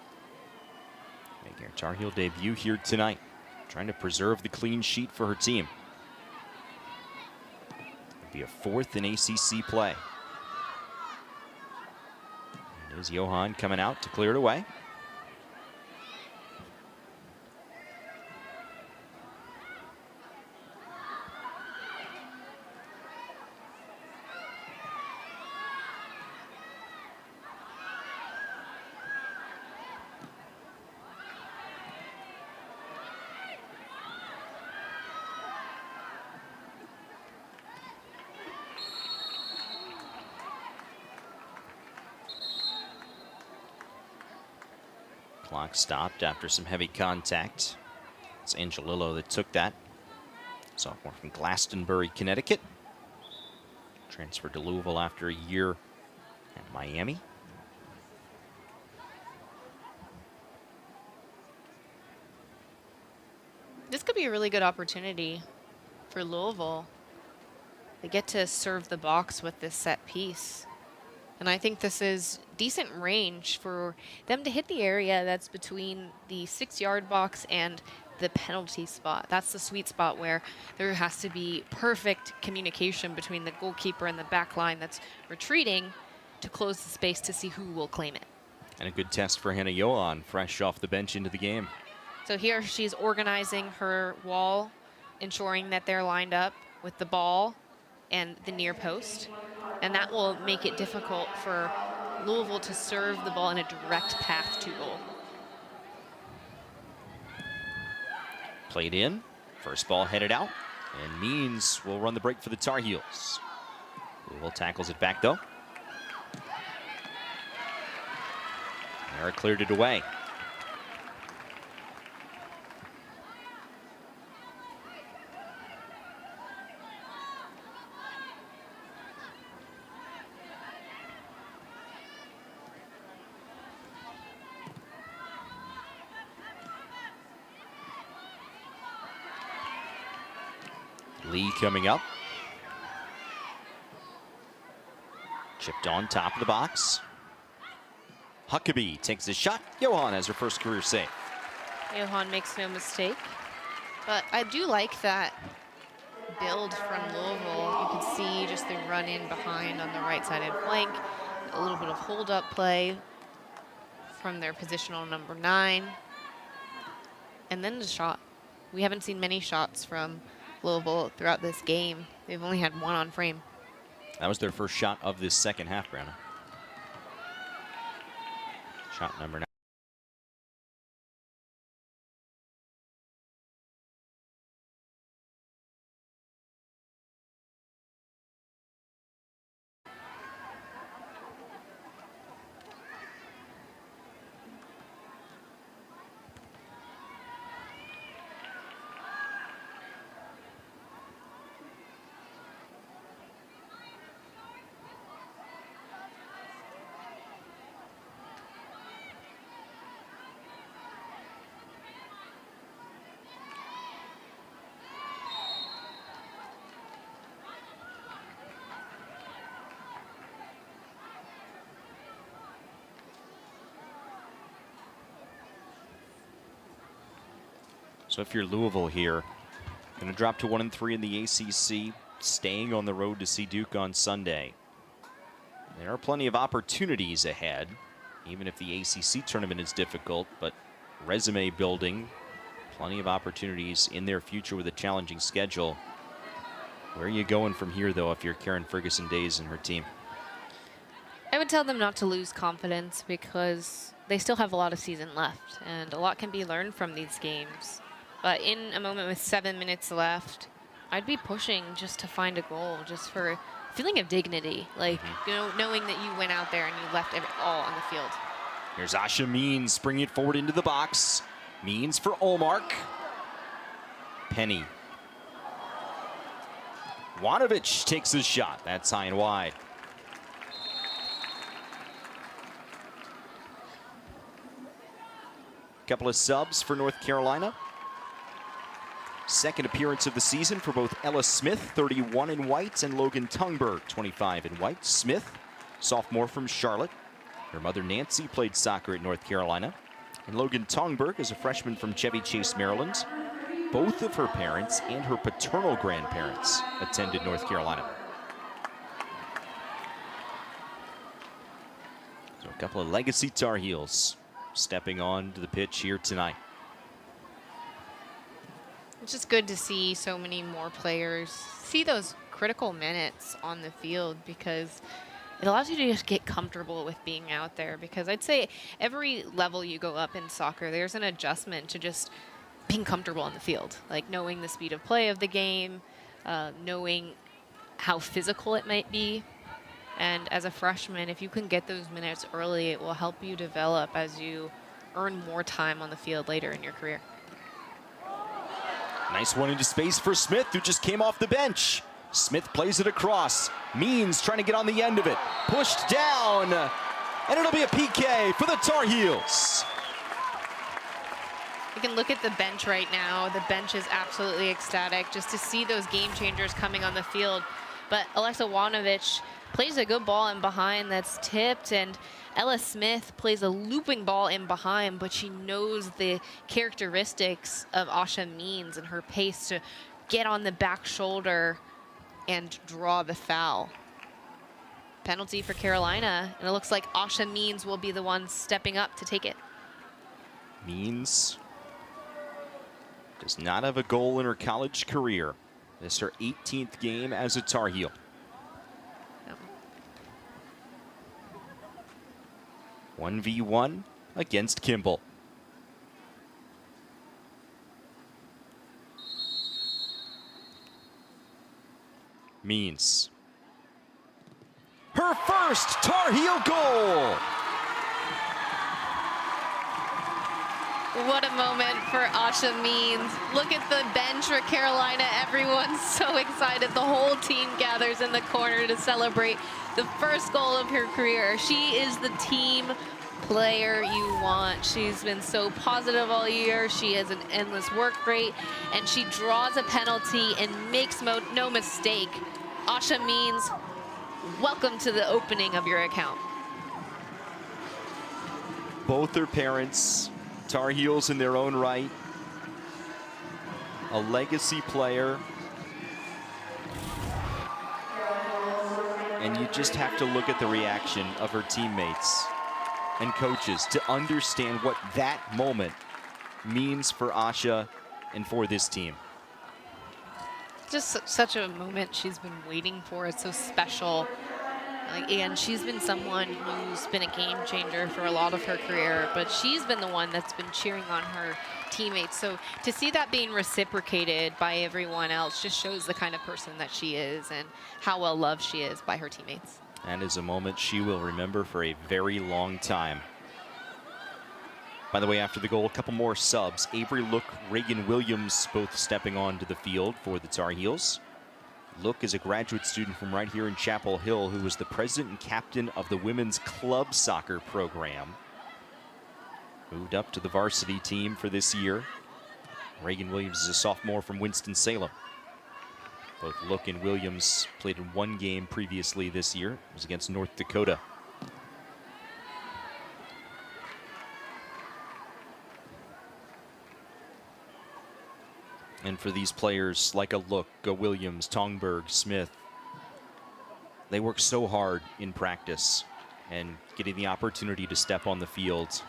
Making her Tar Heel debut here tonight, trying to preserve the clean sheet for her team. It'll be a 4th in ACC play. And is Johan coming out to clear it away. Clock stopped after some heavy contact. It's Angelillo that took that. Sophomore from Glastonbury, Connecticut. Transferred to Louisville after a year at Miami. This could be a really good opportunity for Louisville. They get to serve the box with this set piece. And I think this is decent range for them to hit the area that's between the 6-yard box and the penalty spot. That's the sweet spot where there has to be perfect communication between the goalkeeper and the back line that's retreating to close the space to see who will claim it. And a good test for Hannah Johan, fresh off the bench into the game. So here she's organizing her wall, ensuring that they're lined up with the ball and the near post. And that will make it difficult for Louisville to serve the ball in a direct path to goal. Played in, first ball headed out, and Means will run the break for the Tar Heels. Louisville tackles it back though. Eric cleared it away. Lee coming up. Chipped on top of the box. Huckabee takes a shot. Johan has her first career save. Johan makes no mistake. But I do like that build from Louisville. You can see just the run in behind on the right-sided flank. A little bit of hold-up play from their positional number 9. And then the shot. We haven't seen many shots from Louisville throughout this game. They've only had one on frame. That was their first shot of this second half, Brianna. Shot number 9. So if you're Louisville here, going to drop to 1-3 in the ACC, staying on the road to see Duke on Sunday. There are plenty of opportunities ahead, even if the ACC tournament is difficult, but resume building. Plenty of opportunities in their future with a challenging schedule. Where are you going from here, though, if you're Karen Ferguson-Days and her team? I would tell them not to lose confidence because they still have a lot of season left, and a lot can be learned from these games. But in a moment with 7 minutes left, I'd be pushing just to find a goal, just for a feeling of dignity. Like, you know, knowing that you went out there and you left it all on the field. Here's Asha Means bringing it forward into the box. Means for Olmark. Penny. Wanovich takes his shot. That's high and wide. Couple of subs for North Carolina. Second appearance of the season for both Ella Smith, 31 in white, and Logan Tungberg, 25 in white. Smith, sophomore from Charlotte. Her mother Nancy played soccer at North Carolina. And Logan Tungberg is a freshman from Chevy Chase, Maryland. Both of her parents and her paternal grandparents attended North Carolina. So a couple of legacy Tar Heels stepping on to the pitch here tonight. It's just good to see so many more players see those critical minutes on the field, because it allows you to just get comfortable with being out there. Because I'd say every level you go up in soccer, there's an adjustment to just being comfortable on the field. Like knowing the speed of play of the game, knowing how physical it might be. And as a freshman, if you can get those minutes early, it will help you develop as you earn more time on the field later in your career. Nice one into space for Smith, who just came off the bench. Smith plays it across. Means trying to get on the end of it. Pushed down. And it'll be a PK for the Tar Heels. You can look at the bench right now. The bench is absolutely ecstatic just to see those game changers coming on the field. But Alexa Wanovich plays a good ball in behind that's tipped, and Ella Smith plays a looping ball in behind, but she knows the characteristics of Asha Means and her pace to get on the back shoulder and draw the foul. Penalty for Carolina, and it looks like Asha Means will be the one stepping up to take it. Means does not have a goal in her college career. This is her 18th game as a Tar Heel. No. 1v1 against Kimball. Means. Her first Tar Heel goal! What a moment for Asha Means. Look at the bench for Carolina. Everyone's so excited. The whole team gathers in the corner to celebrate the first goal of her career. She is the team player you want. She's been so positive all year. She has an endless work rate, and she draws a penalty and makes no mistake. Asha Means, welcome to the opening of your account. Both her parents Tar Heels in their own right. A legacy player. And you just have to look at the reaction of her teammates and coaches to understand what that moment means for Asha and for this team. Just such a moment she's been waiting for. It's so special. And she's been someone who's been a game changer for a lot of her career, but she's been the one that's been cheering on her teammates. So to see that being reciprocated by everyone else just shows the kind of person that she is and how well loved she is by her teammates. And is a moment she will remember for a very long time. By the way, after the goal, a couple more subs. Avery Look, Reagan Williams both stepping onto the field for the Tar Heels. Look is a graduate student from right here in Chapel Hill who was the president and captain of the women's club soccer program. Moved up to the varsity team for this year. Reagan Williams is a sophomore from Winston-Salem. Both Look and Williams played in one game previously this year. It was against North Dakota. And for these players like a Look, a Williams, Tongberg, Smith, they work so hard in practice, and getting the opportunity to step on the field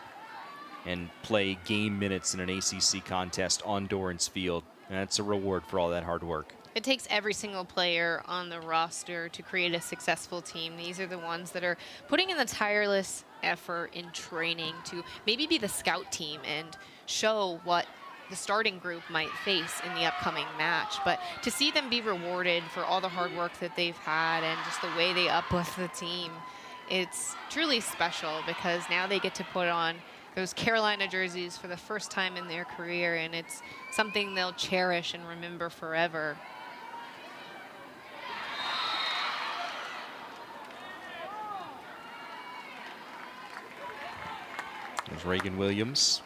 and play game minutes in an ACC contest on Dorrance Field. That's a reward for all that hard work. It takes every single player on the roster to create a successful team. These are the ones that are putting in the tireless effort in training to maybe be the scout team and show what the starting group might face in the upcoming match. But to see them be rewarded for all the hard work that they've had and just the way they uplift the team, it's truly special, because now they get to put on those Carolina jerseys for the first time in their career, and it's something they'll cherish and remember forever. There's Reagan Williams.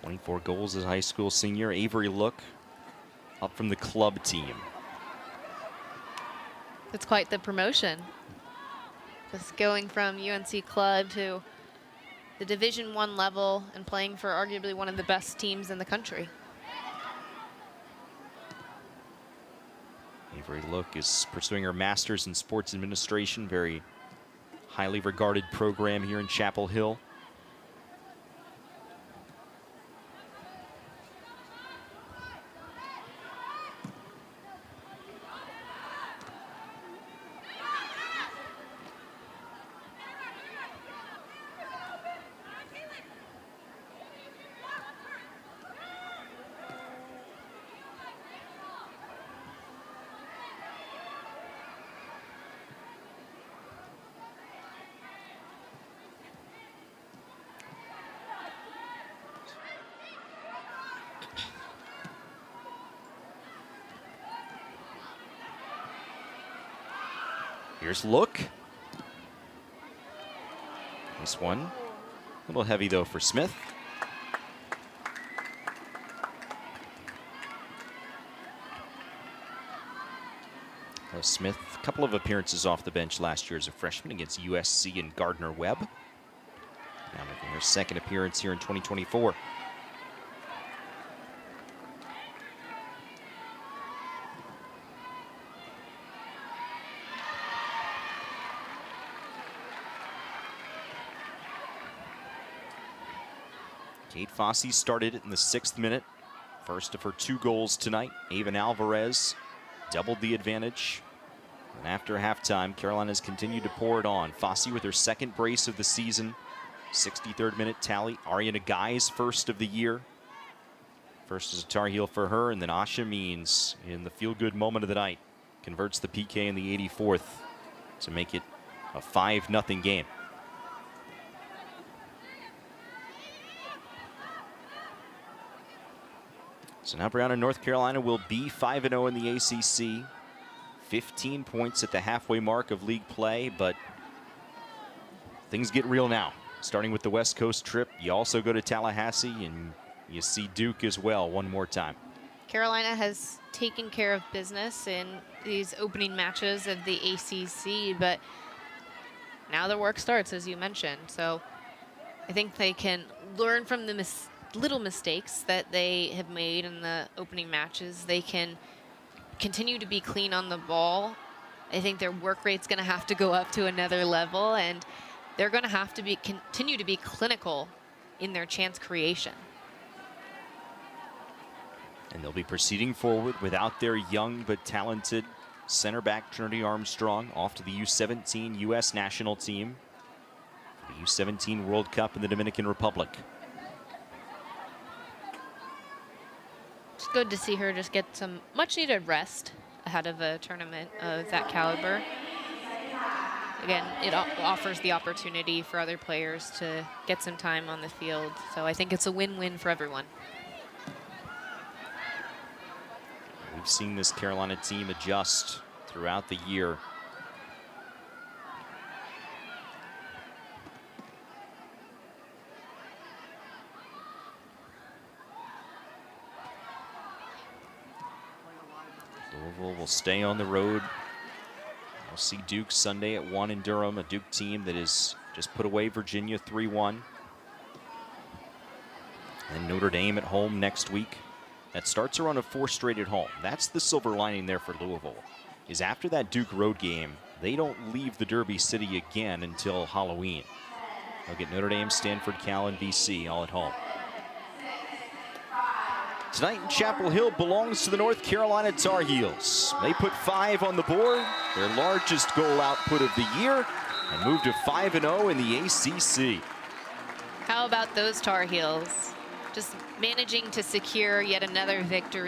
24 goals as a high school senior. Avery Look up from the club team. It's quite the promotion. Just going from UNC club to the Division I level and playing for arguably one of the best teams in the country. Avery Look is pursuing her master's in sports administration, very highly regarded program here in Chapel Hill. Here's Look. Nice one. A little heavy though for Smith. Smith, a couple of appearances off the bench last year as a freshman against USC and Gardner Webb. Now making her second appearance here in 2024. Kate Fossey started it in the 6th minute. First of her 2 goals tonight. Avon Alvarez doubled the advantage. And after halftime, Carolina's continued to pour it on. Fossey with her 2nd brace of the season. 63rd minute tally. Ariana Guy's first of the year. First as a Tar Heel for her, and then Asha Means in the feel-good moment of the night converts the PK in the 84th to make it a 5-0 game. So now Brown and North Carolina will be 5-0 in the ACC. 15 points at the halfway mark of league play, but things get real now. Starting with the West Coast trip, you also go to Tallahassee and you see Duke as well one more time. Carolina has taken care of business in these opening matches of the ACC, but now the work starts, as you mentioned. So I think they can learn from the little mistakes that they have made in the opening matches. They can continue to be clean on the ball. I think their work rate's going to have to go up to another level, and they're going to have to continue to be clinical in their chance creation. And they'll be proceeding forward without their young but talented center back Trinity Armstrong, off to the U17 U.S. national team for the U17 World Cup in the Dominican Republic. It's good to see her just get some much-needed rest ahead of a tournament of that caliber. Again, it offers the opportunity for other players to get some time on the field. So I think it's a win-win for everyone. We've seen this Carolina team adjust throughout the year. Louisville will stay on the road. We'll see Duke Sunday at 1 in Durham, a Duke team that has just put away Virginia 3-1. And Notre Dame at home next week. That starts her on a 4 straight at home. That's the silver lining there for Louisville, is after that Duke road game, they don't leave the Derby City again until Halloween. They'll get Notre Dame, Stanford, Cal, and BC all at home. Tonight in Chapel Hill belongs to the North Carolina Tar Heels. They put 5 on the board, their largest goal output of the year, and moved to 5-0 in the ACC. How about those Tar Heels? Just managing to secure yet another victory.